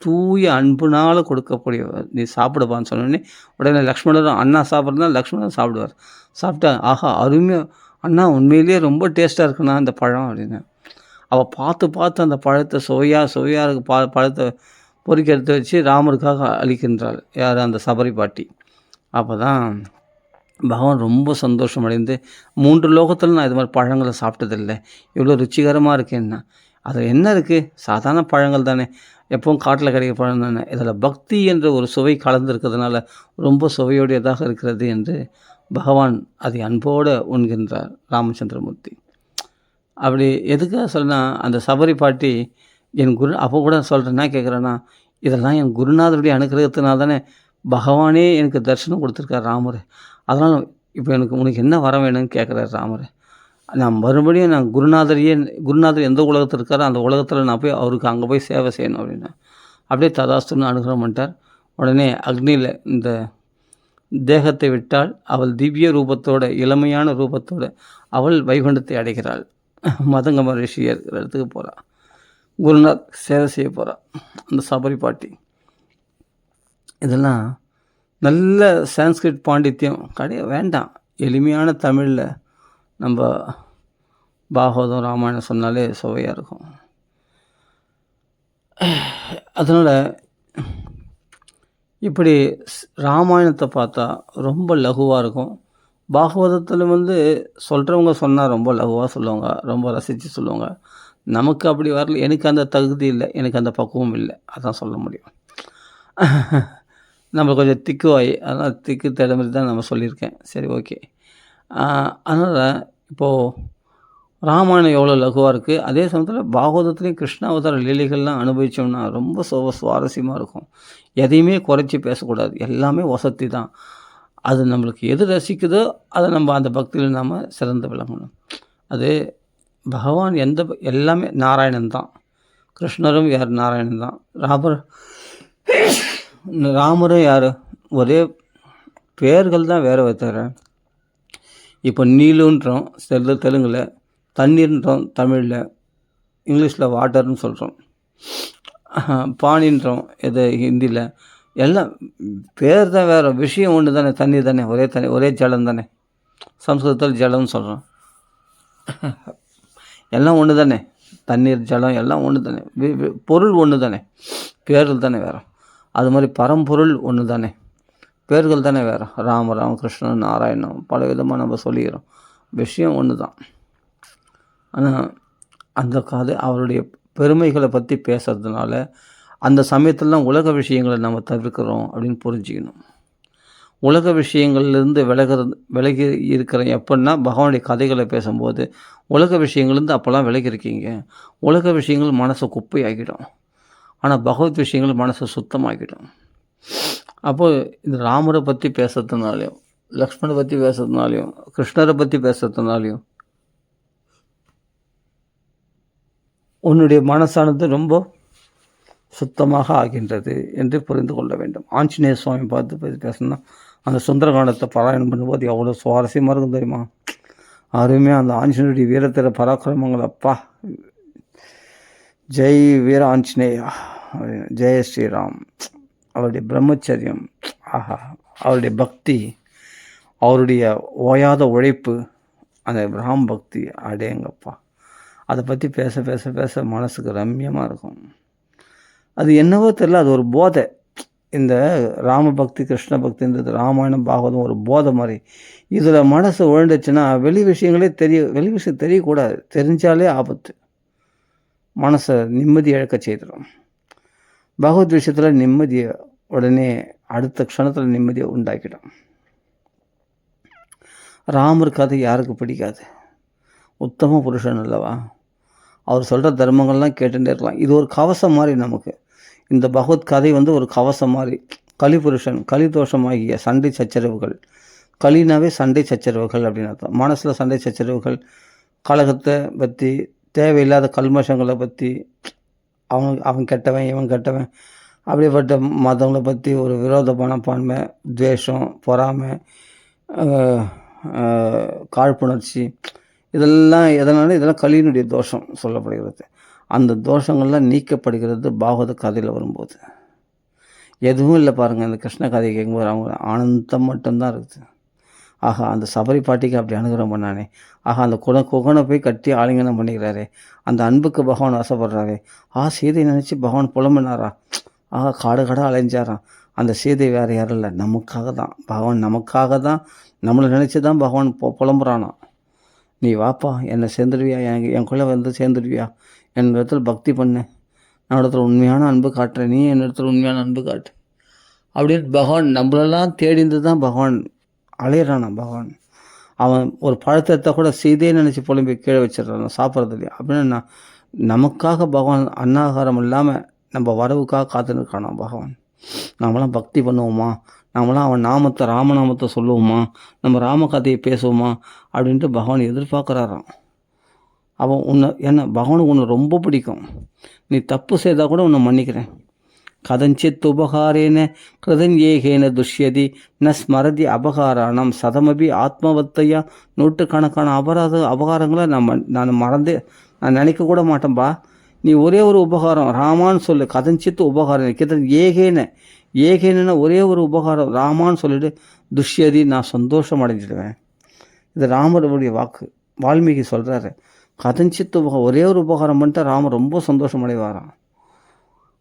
தூய அன்புனால் கொடுக்கக்கூடிய நீ சாப்பிடுப்பான்னு சொன்னோடனே உடனே லக்ஷ்மணரும் அண்ணா சாப்பிட்றதுனா லக்ஷ்மணரும் சாப்பிடுவார். சாப்பிட்டா ஆஹா அருமையாக அண்ணா உண்மையிலேயே ரொம்ப டேஸ்ட்டாக இருக்குண்ணா இந்த பழம் அப்படின்னு. அவள் பார்த்து அந்த பழத்தை சுவையாக இருக்கு பழத்தை பொறுக்கி எடுத்து வச்சு ராமருக்காக அளிக்கின்றாள். யார்? அந்த சபரி பாட்டி. அப்போ தான் பகவான் ரொம்ப சந்தோஷம் அடைந்து, 3 லோகத்தில் நான் இது மாதிரி பழங்களை சாப்பிட்டதில்லை, இவ்வளோ ருச்சிகரமாக இருக்கேன்னா. அதில் என்ன இருக்குது? சாதாரண பழங்கள் தானே, எப்பவும் காட்டில் கிடைக்கிற பழம் தானே. இதில் பக்தி என்ற ஒரு சுவை கலந்துருக்கிறதுனால ரொம்ப சுவையுடையதாக இருக்கிறது என்று பகவான் அதை அன்போடு உண்கின்றார் ராமச்சந்திரமூர்த்தி. அப்படி எதுக்காக சொன்னால் அந்த சபரி பாட்டி என் அப்போ கூட சொல்கிறேன், என்ன கேட்குறேன்னா, இதெல்லாம் என் குருநாதருடைய அனுகிரகத்தினால் தானே பகவானே எனக்கு தரிசனம் கொடுத்துருக்கார் ராமர். அதனால் இப்போ உனக்கு என்ன வர வேணும்னு கேட்குறாரு ராமர். நான் மறுபடியும் குருநாதர் எந்த உலகத்தில் இருக்காரோ அந்த உலகத்தில் நான் போய் அவருக்கு அங்கே போய் சேவை செய்யணும் அப்படின்னா. அப்படியே ததாஸ்துன்னு அனுகிரகம் பண்ணிட்டார். உடனே அக்னியில் இந்த தேகத்தை விட்டால் அவள் திவ்ய ரூபத்தோட, இளமையான ரூபத்தோடு அவள் வைகுண்டத்தை அடைகிறாள். மதங்க மகரிஷி இருக்கிற இடத்துக்கு போகிறாள். குருநாத் சேவை செய்ய போகிறாள் அந்த சபரி பாட்டி. இதெல்லாம் நல்ல சான்ஸ்கிரிட் பாண்டித்யம் வேண்டாம், எளிமையான தமிழில் நம்ம பாகவதம் ராமாயணம் சொன்னாலே சுவையாக இருக்கும். அதனால் இப்படி ராமாயணத்தை பார்த்தா ரொம்ப லகுவாக இருக்கும். பாகவதத்தில் சொல்கிறவங்க சொன்னால் ரொம்ப லகுவாக சொல்லுவாங்க, ரொம்ப ரசித்து சொல்லுவாங்க. நமக்கு அப்படி வரல, எனக்கு அந்த தகுதி இல்லை, எனக்கு அந்த பக்குவம் இல்லை, அதான் சொல்ல முடியும். நம்ம கொஞ்சம் திக்குவாய், அதனால் திக்கு தடமாரி தான் நம்ம சொல்லியிருக்கேன். சரி ஓகே. அதனால் இப்போது ராமாயணம் எவ்வளோ லகுவாக இருக்குது, அதே சமயத்தில் பாகவதத்துலேயும் கிருஷ்ணாவதார லீலைகள்லாம் அனுபவித்தோம்னா ரொம்ப சுவாரஸ்யமாக இருக்கும். எதையுமே குறைச்சி பேசக்கூடாது, எல்லாமே வசத்தி தான். அது நம்மளுக்கு எது ரசிக்குதோ அதை நம்ம அந்த பக்தியில் நாம் சிறந்து விளங்கணும். அது பகவான் எல்லாமே நாராயணன் தான். கிருஷ்ணரும் யார்? நாராயணன் தான். ராமரும் யார்? ஒரே பேர்கள் தான் வேறு தவிர. இப்போ நீலுன்றோம் தெலுங்கில், தண்ணீர்ன்றோம் தமிழில், இங்கிலீஷில் வாட்டர்னு சொல்கிறோம், பானின்றோம் இது ஹிந்தியில். எல்லாம் பேர் தான் வேறு, விஷயம் ஒன்று தானே, தண்ணீர் தானே, ஒரே ஜலம் தானே. சம்ஸ்கிருதத்தில் ஜலம்னு சொல்கிறோம். எல்லாம் ஒன்று தானே, தண்ணீர் ஜலம் எல்லாம் ஒன்று தானே, பொருள் ஒன்று தானே, பேர்கள் தானே வேறு. அது மாதிரி பரம்பொருள் ஒன்று தானே, பேர்கள் தானே வேறு. ராம கிருஷ்ணன் நாராயணம் பல விதமாக நம்ம சொல்லிக்கிறோம், விஷயம் ஒன்று தான். ஆனால் அந்த கதை அவருடைய பெருமைகளை பற்றி பேசுறதுனால அந்த சமயத்திலலாம் உலக விஷயங்களை நம்ம தவிர்க்கிறோம் அப்படின்னு புரிஞ்சுக்கணும். உலக விஷயங்கள்லேருந்து விலகி இருக்கிற எப்படின்னா பகவானுடைய கதைகளை பேசும்போது உலக விஷயங்கள்லேருந்து அப்போல்லாம் விலகி இருக்கீங்க. உலக விஷயங்கள் மனசை குப்பை ஆகிடும், ஆனால் பகவத் விஷயங்கள் மனசை சுத்தமாகிடும். அப்போது இந்த ராமரை பற்றி பேசுறதுனாலையும், லக்ஷ்மணரை பற்றி பேசுறதுனாலையும், கிருஷ்ணரை பற்றி பேசுறதுனாலையும் உன்னுடைய மனசானது ரொம்ப சுத்தமாக ஆகின்றது என்று புரிந்து கொள்ள வேண்டும். ஆஞ்சநேய சுவாமி பார்த்து பேசணும்னா அந்த சுந்தரகாண்டத்தை பாராயணம் பண்ணும்போது எவ்வளோ சுவாரஸ்யமாக இருக்கும் தெரியுமா? அருமையாக அந்த ஆஞ்சநேயுடைய வீரத்திர பராக்கிரமங்கள், அப்பா, ஜெய் வீர ஆஞ்சநேயா, ஜெய ஸ்ரீராம், அவருடைய பிரம்மச்சரியம், ஆஹா, அவருடைய பக்தி, அவருடைய ஓயாத உழைப்பு, அந்த ராம் பக்தி, அடேங்கப்பா, அதை பற்றி பேச பேச பேச மனசுக்கு ரம்யமாக இருக்கும். அது என்னவோ தெரியல, அது ஒரு போதை. இந்த ராம பக்தி கிருஷ்ண பக்தின்றது ராமாயணம் பாகவதம் ஒரு போதை மாதிரி. இதில் மனசு உழண்டுச்சுன்னா வெளி விஷயம் தெரியக்கூடாது, தெரிஞ்சாலே ஆபத்து, மனசை நிம்மதி இழக்க செய்திடும். பகவத் விஷயத்தில் நிம்மதியை உடனே அடுத்த க்ஷணத்தில் நிம்மதியை உண்டாக்கிடும். ராமர் கதை யாருக்கு பிடிக்காது? உத்தம புருஷன் அல்லவா? அவர் சொல்கிற தர்மங்கள்லாம் கேட்டுகிட்டே இருக்கலாம். இது ஒரு கவசம் மாதிரி நமக்கு. இந்த பகவத் கதை ஒரு கவசம் மாதிரி. கலிபுருஷன், கலிதோஷமாகிய சண்டை சச்சரவுகள், கலினாவே சண்டை சச்சரவுகள் அப்படின்னு அர்த்தம். மனசில் சண்டை சச்சரவுகள், கலகத்தை பற்றி, தேவையில்லாத கல்மஷங்களை பற்றி, அவன் கெட்டவன் இவன் கெட்டவன் அப்படிப்பட்ட மதங்களை பற்றி ஒரு விரோத மனப்பான்மை, துவேஷம், பொறாமை, காழ்ப்புணர்ச்சி, இதெல்லாம் கலியினுடைய தோஷம் சொல்லப்படுகிறது. அந்த தோஷங்கள்லாம் நீக்கப்படுகிறது பாகவத கதையில் வரும்போது. எதுவும் இல்லை பாருங்கள், இந்த கிருஷ்ண கதையை கேட்கும்போது அவங்க ஆனந்தம் மட்டும்தான் இருக்குது. ஆஹா, அந்த சபரி பாட்டிக்கு அப்படி அனுகிரகம் பண்ணானே, ஆஹா, அந்த குகனை போய் கட்டி ஆலிங்கனம் பண்ணிக்கிறாரே, அந்த அன்புக்கு பகவான் ஆசைப்படுறாரே, சீதை நினச்சி பகவான் புலம்பினாரா, காடு அலைஞ்சாராம். அந்த சீதை வேறு யாரும் இல்லை, நமக்காக தான் பகவான், நமக்காக தான், நம்மளை நினச்சி தான் பகவான் புலம்புறானா. நீ வாப்பா, என்னை சேர்ந்துடுவியா, என் குள்ள சேர்ந்துடுவியா, என் இடத்துல பக்தி பண்ணு, நான் இடத்துல உண்மையான அன்பு காட்டுறேன், நீ என் இடத்துல உண்மையான அன்பு காட்டு அப்படின்னு பகவான் நம்மளெல்லாம் தேடிந்து தான் பகவான் அலையிறானா. பகவான் அவன் ஒரு பழத்தை கூட சீதையை நினச்சி புலம்பி கீழே வச்சிடறான், சாப்பிட்றது இல்லையா அப்படின்னு. நமக்காக பகவான் அன்னாகாரம் இல்லாமல் நம்ம வரவுக்காக காத்துன்னு இருக்கானா பகவான். நாமெல்லாம் பக்தி பண்ணுவோமா, நாமெல்லாம் அவன் நாமத்தை, ராமநாமத்தை சொல்லுவோமா, நம்ம ராம கதையை பேசுவோமா அப்படின்ட்டு பகவான் எதிர்பார்க்குறாராம். பகவானுக்கு உன்னை ரொம்ப பிடிக்கும். நீ தப்பு செய்தால் கூட உன்னை மன்னிக்கிறேன். கதஞ்சித் உபகாரேன கிருதன் ஏகேன துஷ்யதி ந ஸ்மரதி அபகாரானம் சதமபி ஆத்மவத்தையா. நூற்றுக்கணக்கான அபகாரங்களை நான் நான் நினைக்க கூட மாட்டேன்பா. நீ ஒரே ஒரு உபகாரம் ராமான்னு சொல்லு, கதஞ்சித்து உபகாரம் கிருதன் ஏகேன ஒரே ஒரு உபகாரம் ராமான்னு சொல்லிட்டு துஷ்யதி, நான் சந்தோஷம் அடைஞ்சிடுவேன். இது ராமருடைய வாக்கு. வால்மீகி சொல்கிறாரு, கதஞ்சித்து ஒரே ஒரு உபகாரம் பண்ணிட்டு ராமர் ரொம்ப சந்தோஷம் அடைவாராம்.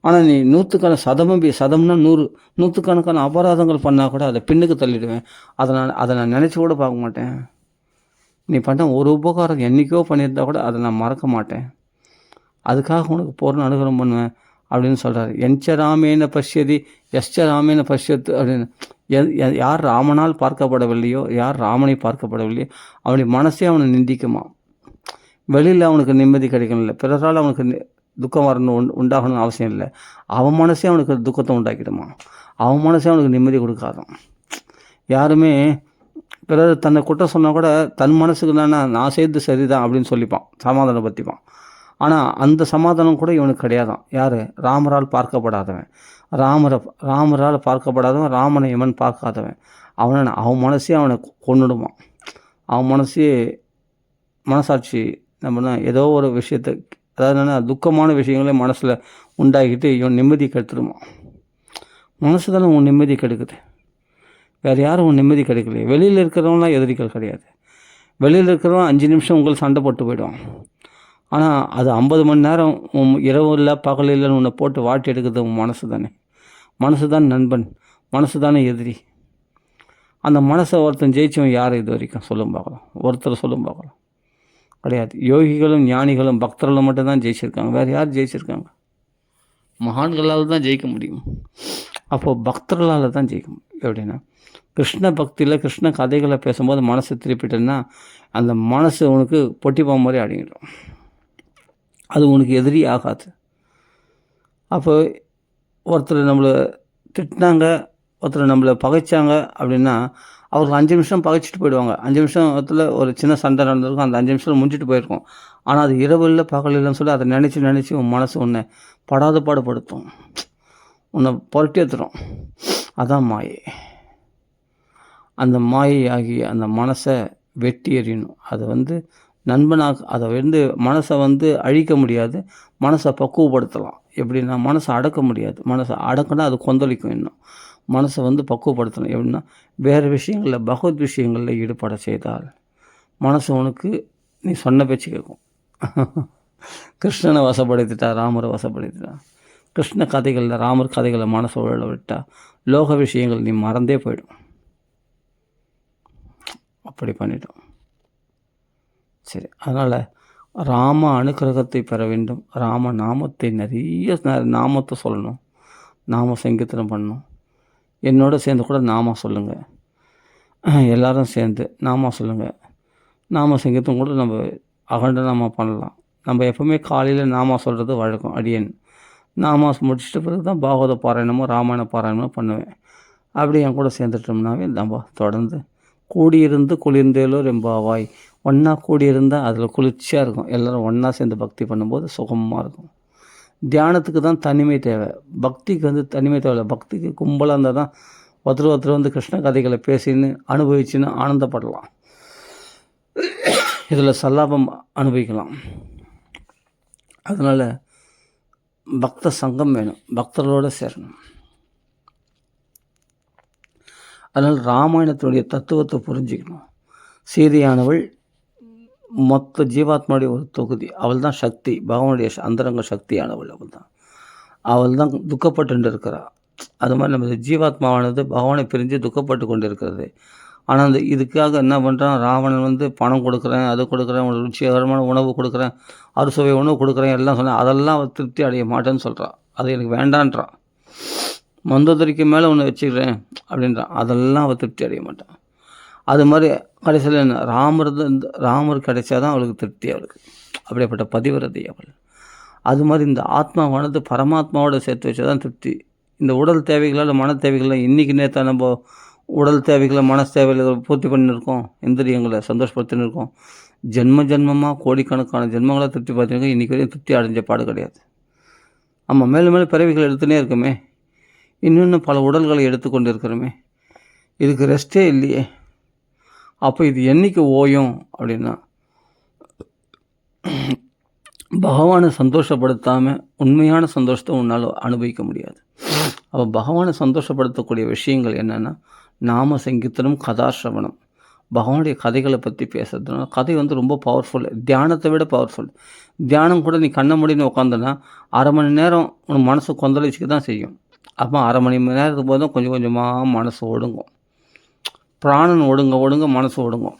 ஆனால் நீ சதம்னா 100, நூற்றுக்கணக்கான அபராதங்கள் பண்ணால் கூட அதை பின்னுக்கு தள்ளிடுவேன். அதை நான் நினச்சி கூட பார்க்க மாட்டேன். நீ பண்ண ஒரு உபகாரம் என்றைக்கோ பண்ணியிருந்தா கூட அதை நான் மறக்க மாட்டேன். அதுக்காக உனக்கு பூர்ண அனுகிரகம் பண்ணுவேன் அப்படின்னு சொல்கிறார். ராமேன பஷ்யதி ராமேன பஷ்யத்து அப்படின்னு. யார் ராமனால் பார்க்கப்படவில்லையோ, யார் ராமனை பார்க்கப்படவில்லையோ அவனுடைய மனசே அவனை நிந்திக்குமா. வெளியில் அவனுக்கு நிம்மதி கிடைக்கணும் இல்லை, பிறரால் அவனுக்கு துக்கம் வரணும் உண்டாகணும்னு அவசியம் இல்லை. அவன் மனசே அவனுக்கு துக்கத்தை உண்டாக்கிடுமா, அவன் மனசே அவனுக்கு நிம்மதி கொடுக்காதான். யாருமே பிறர் தன்னை குற்றம் சொன்னால் கூட தன் மனசுக்கு தானே நான் செய்து சரிதான் அப்படின்னு சொல்லிப்பான், சமாதானம் பற்றிப்பான். ஆனால் அந்த சமாதானம் கூட இவனுக்கு கிடையாதான். யார்? ராமரால் பார்க்கப்படாதவன், ராமரால் பார்க்கப்படாதவன், ராமனை இவன் பார்க்காதவன், அவன் மனசே அவனை கொன்னுடுவான். அவன் மனசாட்சி நம்ம ஏதோ ஒரு விஷயத்தை, அதாவது என்னென்னா துக்கமான விஷயங்களே மனசில் உண்டாக்கிட்டு இவன் நிம்மதி கெடுத்துடுமா. மனசு தானே உன் நிம்மதி கெடுக்குது, வேறு யாரும் உன் நிம்மதி கிடைக்கலையே. வெளியில் இருக்கிறவங்களாம் எதிரிகள் கிடையாது. வெளியில் இருக்கிறவன் 5 நிமிஷம் உங்களுக்கு சண்டை போட்டு போயிடுவான். ஆனால் அது 50 மணி நேரம் இரவு இல்லை பகல் இல்லைன்னு உன்னை போட்டு வாட்டி எடுக்கிறது உன் மனசு தானே. மனசு தான் நண்பன், மனசு தானே எதிரி. அந்த மனசை ஒருத்தன் ஜெயிச்சவன் யார் இது வரைக்கும் சொல்லும் பார்க்கலாம்? ஒருத்தர் சொல்லும் பார்க்கலாம்? கிடையாது. யோகிகளும் ஞானிகளும் பக்தர்களும் மட்டும்தான் ஜெயிச்சிருக்காங்க. வேறு யார் ஜெயிச்சிருக்காங்க? மகான்களால் தான் ஜெயிக்க முடியும். அப்போது பக்தர்களால் தான் ஜெயிக்க முடியும். எப்படின்னா கிருஷ்ண பக்தியில் கிருஷ்ண கதைகளை பேசும்போது மனசு திருப்பிட்டேன்னா அந்த மனசு உனக்கு பொட்டிப்பா மாதிரி அடங்கிடும். அது உனக்கு எதிரி ஆகாது. அப்போ ஒருத்தர் நம்மளை திட்டினாங்க, ஒருத்தர் நம்மளை பகைச்சாங்க அப்படின்னா அவருக்கு 5 நிமிஷம் பகைச்சிட்டு போயிடுவாங்க. 5 நிமிஷத்தில் ஒரு சின்ன சண்டை நடந்திருக்கும், அந்த 5 நிமிஷத்தில் முடிஞ்சிட்டு போயிருக்கும். ஆனால் அது இரவு இல்லை பகல் இல்லைன்னு சொல்லி அதை நினச்சி உன் மனசு உன்னை படாத பாடுபடுத்தும், உன்னை புரட்டி எடுத்துடும். அதான் மாயை. அந்த மாயை ஆகிய அந்த மனசை வெட்டி எறியணும். அது நண்பனாக அதை மனசை அழிக்க முடியாது, மனசை பக்குவப்படுத்தலாம். எப்படின்னா மனசை அடக்க முடியாது. மனசை அடக்குனா அது கொந்தளிக்கும். இன்னும் மனசை பக்குவப்படுத்தணும். எப்படின்னா வேறு விஷயங்களில் பகவத் விஷயங்களில் ஈடுபட செய்தால் மனசு உனக்கு நீ சொன்ன பேச்சு கேட்கும். கிருஷ்ணனை வசப்படுத்திட்டா, ராமரை வசப்படுத்திட்டா, கிருஷ்ண கதைகளில் ராமர் கதைகளில் மனசை உழல விட்டால் லோக விஷயங்கள் நீ மறந்தே போயிடும். அப்படி பண்ணிட்டோம். சரி, அதனால் ராம அனுக்கிரகத்தை பெற வேண்டும். ராம நாமத்தை நிறைய நாமத்தை சொல்லணும், நாம சங்கீர்த்தனம் பண்ணணும். என்னோட சேர்ந்து கூட நாம சொல்லுங்கள், எல்லோரும் சேர்ந்து நாம சொல்லுங்கள். நாம சங்கீர்த்தனம் கூட நம்ம அகண்ட நாம பண்ணலாம். நம்ம எப்போவுமே காலையில் நாம சொல்கிறது வழக்கம். அடியேன் நாம முடிச்சிட்ட பிறகு தான் பாகவத பாராயணமோ ராமாயண பாராயணமோ பண்ணுவேன். அப்படி என் கூட சேர்ந்துட்டோம்னாவே நம்ம தொடர்ந்து கூடியிருந்து குளிர்ந்தேலோ ரெம்பாவாய், ஒன்றா கூடியிருந்தால் அதில் குளிர்ச்சியாக இருக்கும். எல்லோரும் ஒன்றா சேர்ந்து பக்தி பண்ணும்போது சுகமாக இருக்கும். தியானத்துக்கு தான் தனிமை தேவை, பக்திக்கு தனிமை தேவை. பக்திக்கு கும்பலாக இருந்தால் தான் ஒருத்தர் கிருஷ்ண கதைகளை பேசின்னு அனுபவிச்சுன்னு ஆனந்தப்படலாம், இதில் சல்லாபம் அனுபவிக்கலாம். அதனால் பக்த சங்கம் வேணும், பக்தர்களோடு சேரணும். அதனால் ராமாயணத்தினுடைய தத்துவத்தை புரிஞ்சுக்கணும். சீதையானவள் மொத்த ஜீவாத்மாவுடைய ஒரு தொகுதி. அவள் தான் சக்தி, பகவானுடைய அந்தரங்க சக்தியானவள். அவள் தான் துக்கப்பட்டு இருக்கிறாள். அது மாதிரி நம்ம ஜீவாத்மாவானது பகவானை பிரிஞ்சு துக்கப்பட்டு கொண்டு இருக்கிறது. ஆனால் இதுக்காக என்ன பண்ணுறான் ராவணன், பணம் கொடுக்குறேன், அது கொடுக்குறேன், ஒரு ருச்சிகரமான உணவு கொடுக்குறேன், அறுசுவை உணவு கொடுக்குறேன் எல்லாம் சொன்னேன். அதெல்லாம் அவள் திருப்தி அடைய மாட்டேன்னு சொல்கிறான். அது எனக்கு வேண்டான்றான். மந்தோதரிக்கு மேலே ஒன்று வச்சுக்கிறேன் அப்படின்றான். அதெல்லாம் அவள் திருப்தி அடைய மாட்டான். அது மாதிரி கடைசியில் என்ன, ராமர் கிடைச்சாதான் அவளுக்கு திருப்தி. அவளுக்கு அப்படிப்பட்ட பதிவிரதை அவள். அது மாதிரி இந்த ஆத்மாவானது பரமாத்மாவோட சேர்த்து வச்சா தான் திருப்தி. இந்த உடல் தேவைகளால் மன தேவைகள்லாம் இன்றைக்கி நேற்று நம்ம உடல் தேவைகளை மன தேவைகளை பூர்த்தி பண்ணியிருக்கோம், இந்திரியங்களை சந்தோஷப்படுத்தின்னு இருக்கோம். ஜென்மமாக கோடிக்கணக்கான ஜென்மங்களை திருப்தி பார்த்துருக்கோம். இன்றைக்கி வரையும் திருப்தி அடைஞ்ச பாடு கிடையாது. ஆமாம், மேலும் மேலும் பிறவிகள் எடுத்துனே இருக்குமே, இன்னும் பல உடல்களை எடுத்துக்கொண்டு இருக்கிறோமே, இதுக்கு ரெஸ்ட்டே இல்லையே. அப்போ இது என்றைக்கு ஓயும் அப்படின்னா, பகவானை சந்தோஷப்படுத்தாமல் உண்மையான சந்தோஷத்தை உன்னால் அனுபவிக்க முடியாது. அப்போ பகவானை சந்தோஷப்படுத்தக்கூடிய விஷயங்கள் என்னென்னா நாம சங்கீர்த்தனம், கதாசிரவணம், பகவானுடைய கதைகளை பற்றி பேசுறதுனால. கதை ரொம்ப பவர்ஃபுல், தியானத்தை விட பவர்ஃபுல். தியானம் கூட நீ கண்ண முடின்னு உட்காந்தனா 1/2 மணி நேரம் உன் மனசு கொந்தளிச்சுக்க தான் செய்யும். அப்போ 1/2 மணி நேரத்துக்கு போதும் கொஞ்சம் கொஞ்சமாக மனசு ஒடுங்கும், பிராணன் ஒடுங்க மனசு ஒடுங்கும்.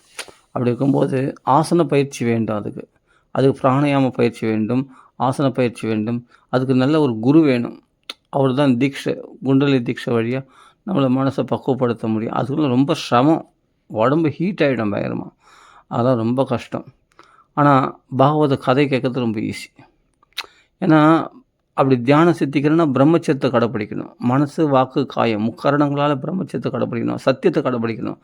அப்படி இருக்கும்போது ஆசன பயிற்சி வேண்டும். அதுக்கு பிராணாயாம பயிற்சி வேண்டும், ஆசன பயிற்சி வேண்டும். அதுக்கு நல்ல ஒரு குரு வேணும். அவர் தான் தீட்சை, குண்டலி தீட்சை வழியாக நம்மளை மனசை பக்குவப்படுத்த முடியும். அதுக்குள்ள ரொம்ப சிரமம், உடம்பு ஹீட் ஆகிடும் பயங்கரமாக. அதெல்லாம் ரொம்ப கஷ்டம். ஆனால் பாகவத கதை கேட்கறது ரொம்ப ஈஸி. ஏன்னா அப்படி தியானம் சித்திக்கணும்னா பிரம்மச்சரியத்தை கடைப்பிடிக்கணும். மனசு, வாக்கு, காயம் முக்கரணங்களால் பிரம்மச்சரியத்தை கடைப்பிடிக்கணும். சத்தியத்தை கடைப்பிடிக்கணும்.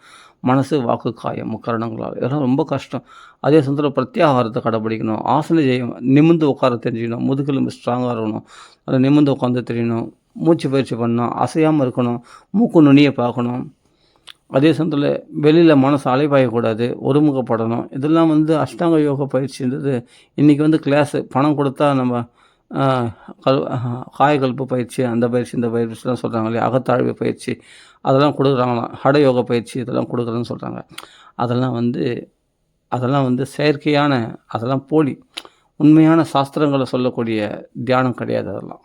மனசு, வாக்கு, காயம் முக்கரணங்களால். இதெல்லாம் ரொம்ப கஷ்டம். அதே சமயத்தில் பிரத்யாகாரத்தை கடைப்பிடிக்கணும். ஆசன ஜெயம் நிமிர்ந்து உட்கார தெரிஞ்சுக்கணும். முதுகெலும்பு ஸ்ட்ராங்காக இருக்கணும். அதை நிமிர்ந்து உட்காந்து தெரியணும். மூச்சு பயிற்சி பண்ணணும். அசையாமல் இருக்கணும். மூக்கு நுனியை பார்க்கணும். அதே சமயத்தில் வெளியில் மனசு அலைபாயக்கூடாது. ஒருமுகப்படணும். இதெல்லாம் அஷ்டாங்க யோக பயிற்சின்றது இன்றைக்கி கிளாஸு பணம் கொடுத்தா நம்ம காயகல்ப பயிற்சி, அந்த பயிற்சி இந்த பயிற்சிலாம் சொல்கிறாங்க இல்லையா, அகத்தாழ்வு பயிற்சி அதெல்லாம் கொடுக்குறாங்களாம், ஹடயோக பயிற்சி இதெல்லாம் கொடுக்குறேன்னு சொல்கிறாங்க. அதெல்லாம் செயற்கையான, அதெல்லாம் போலி. உண்மையான சாஸ்திரங்களை சொல்லக்கூடிய தியானம் கிடையாது அதெல்லாம்.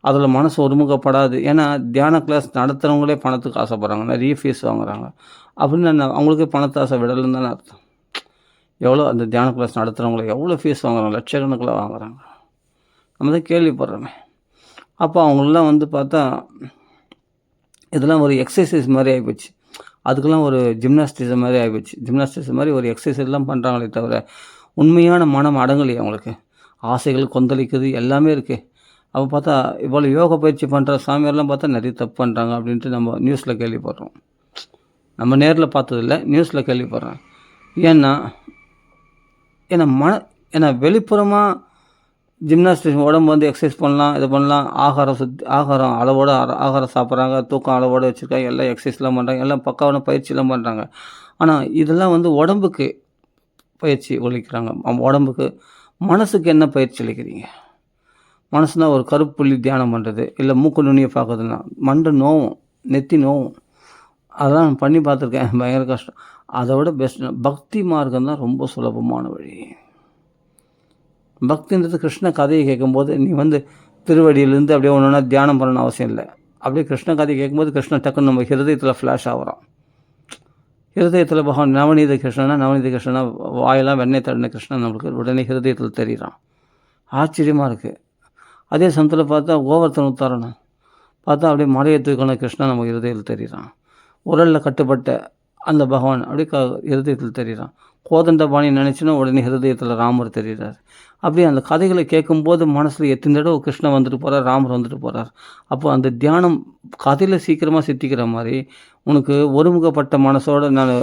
அதில் மனசு ஒருமுகப்படாது. ஏன்னா தியான கிளாஸ் நடத்துகிறவங்களே பணத்துக்கு ஆசைப்பட்றாங்க, நிறைய ஃபீஸ் வாங்குறாங்க. அப்படின்னு அவங்களுக்கே பணத்தை ஆசை விடலன்னு தானே அர்த்தம். எவ்வளோ அந்த தியான கிளாஸ் நடத்துகிறவங்கள எவ்வளோ ஃபீஸ் வாங்குறாங்க, லட்சக்கணக்கில் வாங்குறாங்க. நம்ம தான் கேள்விப்படுறோமே. அப்போ அவங்களெலாம் பார்த்தா இதெல்லாம் ஒரு எக்ஸசைஸ் மாதிரி ஆகிப்போச்சு. அதுக்கெல்லாம் ஒரு ஜிம்னாஸ்டிக்ஸ் மாதிரி ஆகிப்போச்சு. ஜிம்னாஸ்டிக்ஸ் மாதிரி ஒரு எக்ஸசைஸ்லாம் பண்ணுறாங்களே தவிர உண்மையான மனம் அடங்கலையே அவங்களுக்கு. ஆசைகள் கொந்தளிக்குது, எல்லாமே இருக்குது. அப்போ பார்த்தா இவ்வளோ யோகா பயிற்சி பண்ணுற சாமியாரெலாம் பார்த்தா நிறைய தப்பு பண்ணுறாங்க அப்படின்ட்டு நம்ம நியூஸில் கேள்விப்படுறோம். நம்ம நேரில் பார்த்ததில்ல, நியூஸில் கேள்விப்படுறோம். ஏன்னா ஏன்னா வெளிப்புறமாக ஜிம்னாஸ்டிக்ஸ் உடம்பு எக்ஸசைஸ் பண்ணலாம், இது பண்ணலாம். ஆகாரம் அளவோடு ஆகாரம் சாப்பிட்றாங்க, தூக்கம் அளவோடு வச்சுருக்காங்க, எல்லாம் எக்ஸசைஸ்லாம் பண்ணுறாங்க, எல்லாம் பக்காவான பயிற்சிலாம் பண்ணுறாங்க. ஆனால் இதெல்லாம் உடம்புக்கு பயிற்சி அளிக்கிறாங்க. உடம்புக்கு. மனசுக்கு என்ன பயிற்சி அளிக்கிறீங்க? மனசுனா ஒரு கருப்பு புள்ளி தியானம் பண்ணுறது, இல்லை மூக்கு நுனியை பார்க்குறதுனா மண்டை நோவும், நெத்தி நோவும். அதெல்லாம் நான் பண்ணி பார்த்துருக்கேன், பயங்கர கஷ்டம். அதை விட பெஸ்ட் பக்தி மார்க்கம் தான் ரொம்ப சுலபமான வழி. பக்தின்றது கிருஷ்ண கதையை கேட்கும்போது நீ திருவடியிலேருந்து அப்படியே ஒன்று தியானம் பண்ணணும் அவசியம் இல்லை. அப்படியே கிருஷ்ண கதையை கேட்கும்போது கிருஷ்ணன் டக்குன்னு நம்ம ஹிருதயத்தில் ஃப்ளாஷ் ஆகிறோம். ஹிருதயத்தில் பகவான் நவநீத கிருஷ்ணனா வாயெல்லாம் வெண்ணெய் தடன கிருஷ்ணன் நம்மளுக்கு உடனே ஹிருதயத்தில் தெரிகிறான். ஆச்சரியமாக இருக்குது. அதே சமயத்தில் பார்த்தா கோவர்த்தன உத்தாரணம் பார்த்தா அப்படியே மலையை தூக்கணும் கிருஷ்ணன் நம்ம ஹிருதயத்தில் தெரிகிறான். உரலில் கட்டுப்பட்ட அந்த பகவான் அப்படியே ஹிருதயத்தில் தெரிகிறான். கோதண்டபாணி நினச்சினா உடனே ஹிருதயத்தில் ராமர் தெரிகிறார். அப்படியே அந்த கதைகளை கேட்கும்போது மனசில் எத்தனை தடவை கிருஷ்ணன் வந்துட்டு போகிறார், ராமர் வந்துட்டு போகிறார். அப்போ அந்த தியானம் கதையில் சீக்கிரமாக சித்திக்கிற மாதிரி உனக்கு ஒருமுகப்பட்ட மனசோடு நான்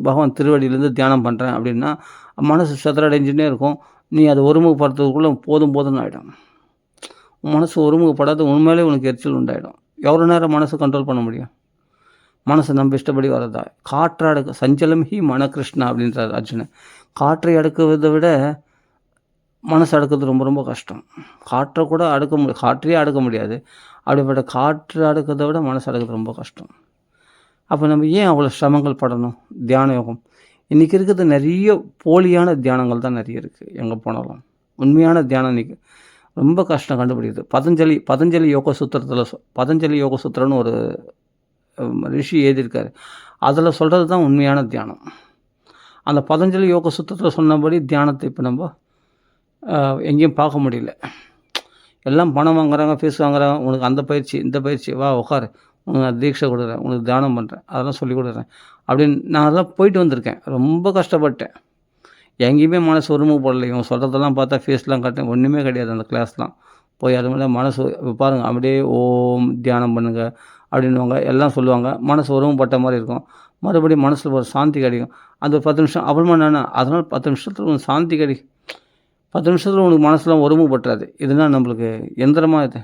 பகவான் திருவடியிலேருந்து தியானம் பண்ணுறேன் அப்படின்னா மனசு சதுரடைஞ்சுன்னே இருக்கும். நீ அதை ஒருமுகப்படுத்துறதுக்குள்ளே போதும்னு ஆகிடும். மனசு ஒருமுகப்படாத உண்மையிலே உனக்கு எரிச்சல் உண்டாயிடும். எவ்வளோ நேரம் மனசை கண்ட்ரோல் பண்ண முடியும்? மனசை நம்ம இஷ்டப்படி வரதா? காற்றை அடக்க சஞ்சலம் ஹி மனகிருஷ்ணா அப்படின்றார் அர்ஜுனன். காற்றை அடக்குவதை விட மனசு அடக்கிறது ரொம்ப ரொம்ப கஷ்டம். காற்றை கூட காற்றையே அடக்க முடியாது. அப்படிப்பட்ட காற்று அடக்கிறத விட மனசு அடக்கிறது ரொம்ப கஷ்டம். அப்போ நம்ம ஏன் அவ்வளோ சிரமங்கள் படணும்? தியான யோகம் இன்றைக்கி இருக்கிறது நிறைய போலியான தியானங்கள் தான் நிறைய இருக்குது. எங்கே போனாலும் உண்மையான தியானம் இன்றைக்கி ரொம்ப கஷ்டம் கண்டுபிடிக்குது. பதஞ்சலி யோக சூத்திரத்தில் பதஞ்சலி யோக சூத்திரம்னு ஒரு ரிஷி எழுதியிருக்காரு. அதில் சொல்கிறது தான் உண்மையான தியானம். அந்த பதஞ்சலி யோக சூத்திரத்தில் சொன்னபடி தியானத்தை இப்போ நம்ம எங்கேயும் பார்க்க முடியல. எல்லாம் பணம் வாங்குறாங்க, ஃபீஸ் வாங்குறாங்க. உனக்கு அந்த பயிற்சி இந்த பயிற்சி, வா உட்காரு, உனக்கு நான் தீட்சை கொடுக்குறேன், உனக்கு தியானம் பண்ணுறேன், அதெல்லாம் சொல்லி கொடுக்குறேன் அப்படின்னு நான் அதெல்லாம் போயிட்டு வந்திருக்கேன். ரொம்ப கஷ்டப்பட்டேன். எங்கேயுமே மனசு ஒருமுகப்படலை. இவங்க சொல்கிறதெல்லாம் பார்த்தா ஃபீஸ்லாம் கட்டேன், ஒன்றுமே கிடையாது. அந்த கிளாஸ்லாம் போய் அது மேலே மனசு பாருங்கள், அப்படியே ஓம் தியானம் பண்ணுங்கள் அப்படின்வாங்க, எல்லாம் சொல்லுவாங்க. மனசு ஒருமுகப்பட்ட மாதிரி இருக்கும். மறுபடியும் மனசில் ஒரு சாந்தி கிடைக்கும். அந்த 10 நிமிஷம் அப்புறமா அதனால் 10 நிமிஷத்தில் உனக்கு சாந்தி கிடைக்கும். 10 நிமிஷத்தில் உனக்கு மனசுலாம் ஒருமுகப்பட்டுறாது. இதுதான் நம்மளுக்கு எந்திரமாக இது.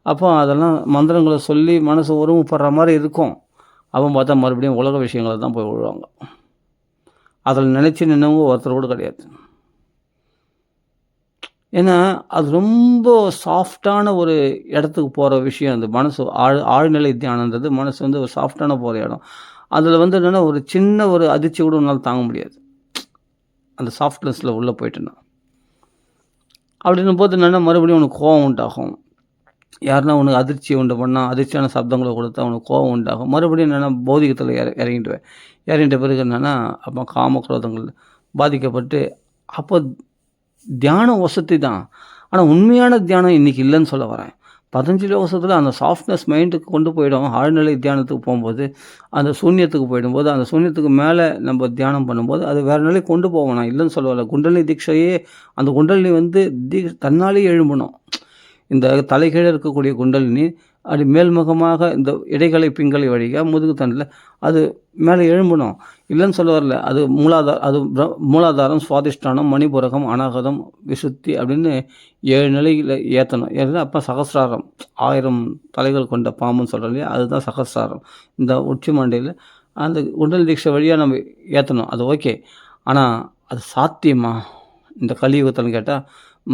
அப்போ அதெல்லாம் மந்திரங்களை சொல்லி மனசு ஒருமுகப்படுற மாதிரி இருக்கும். அவன் பார்த்தா மறுபடியும் உலக விஷயங்களை தான் போய் விழுவாங்க. அதில் நினச்சி நின்னவங்க ஒருத்தர் கூட கிடையாது. ஏன்னா அது ரொம்ப சாஃப்டான ஒரு இடத்துக்கு போகிற விஷயம். அந்த மனசு ஆழ்நிலை தியானன்றது மனசு ஒரு சாஃப்டான போகிற இடம். அதில் என்னென்னா ஒரு சின்ன ஒரு அதிர்ச்சி கூட உன்னால் தாங்க முடியாது. அந்த சாஃப்ட்னஸில் உள்ளே போயிட்டுன்னா அப்படின்னும் போது என்னென்னா மறுபடியும் உனக்கு கோவம் உண்டாகும். யாருன்னா உனக்கு அதிர்ச்சி உண்டு பண்ணால், அதிர்ச்சியான சப்தங்களை கொடுத்தா உனக்கு கோவம் உண்டாகும். மறுபடியும் என்னென்னா பௌதிகத்தில் இறங்கிட்ட பிறகு என்னென்னா அப்போ காமக்ரோதங்கள் பாதிக்கப்பட்டு அப்போ தியானம் வசதி தான். ஆனால் உண்மையான தியானம் இன்றைக்கி இல்லைன்னு சொல்ல வரேன். பதஞ்சலி யோகத்தில் அந்த சாஃப்ட்னஸ் மைண்டுக்கு கொண்டு போயிடும். ஆழ்நிலை தியானத்துக்கு போகும்போது, அந்த சூன்யத்துக்கு போயிடும்போது, அந்த சூன்யத்துக்கு மேலே நம்ம தியானம் பண்ணும்போது, அது வேறு நிலைக்கு கொண்டு போவோம். நான் இல்லைன்னு சொல்லல. குண்டலினி தீட்சையே அந்த குண்டலினி வந்து தன்னாலேயே எழும்பணும். இந்த தலைகீழ இருக்கக்கூடிய குண்டலினி அப்படி மேல்முகமாக இந்த இடைகளை பிங்களை வழியாக முதுகுத்தண்டில் அது மேலே எழும்பணும். இல்லைன்னு சொல்ல வரல. அது மூலாதாரம், சுவாதிஷ்டானம், மணிபுரகம், அநாகதம், விசுத்தி அப்படின்னு 7 நிலையில் ஏற்றணும். ஏன்னா அப்போ சகசிராரம் 1000 தலைகள் கொண்ட பாம்புன்னு சொல்கிறோம் இல்லையா, அதுதான் சகசிராரம். இந்த உச்சி மண்டையில் அந்த குண்டலினி தீட்சை வழியாக நம்ம ஏற்றணும். அது ஓகே. ஆனால் அது சாத்தியமா இந்த கலியுகத்தில்னு கேட்டால்,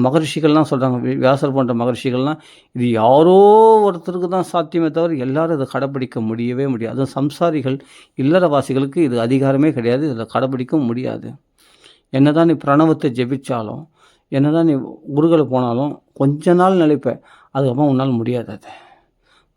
மகரிஷிகள்லாம் சொல்கிறாங்க, வியாசர் போன்ற மகரிஷிகள்லாம் இது யாரோ ஒருத்தருக்கு தான் சாத்தியமே தவிர எல்லாரும் இதை கடைப்பிடிக்க முடியவே முடியாது. அதுவும் சம்சாரிகள் இல்லறவாசிகளுக்கு இது அதிகாரமே கிடையாது. இதில் கடைப்பிடிக்கவும் முடியாது. என்ன தான் நீ பிரணவத்தை ஜெபிச்சாலும், என்ன தான் நீ குருகளை போனாலும் கொஞ்ச நாள் நிலைப்ப, அதுக்கப்புறம் உன்னால் முடியாது. அது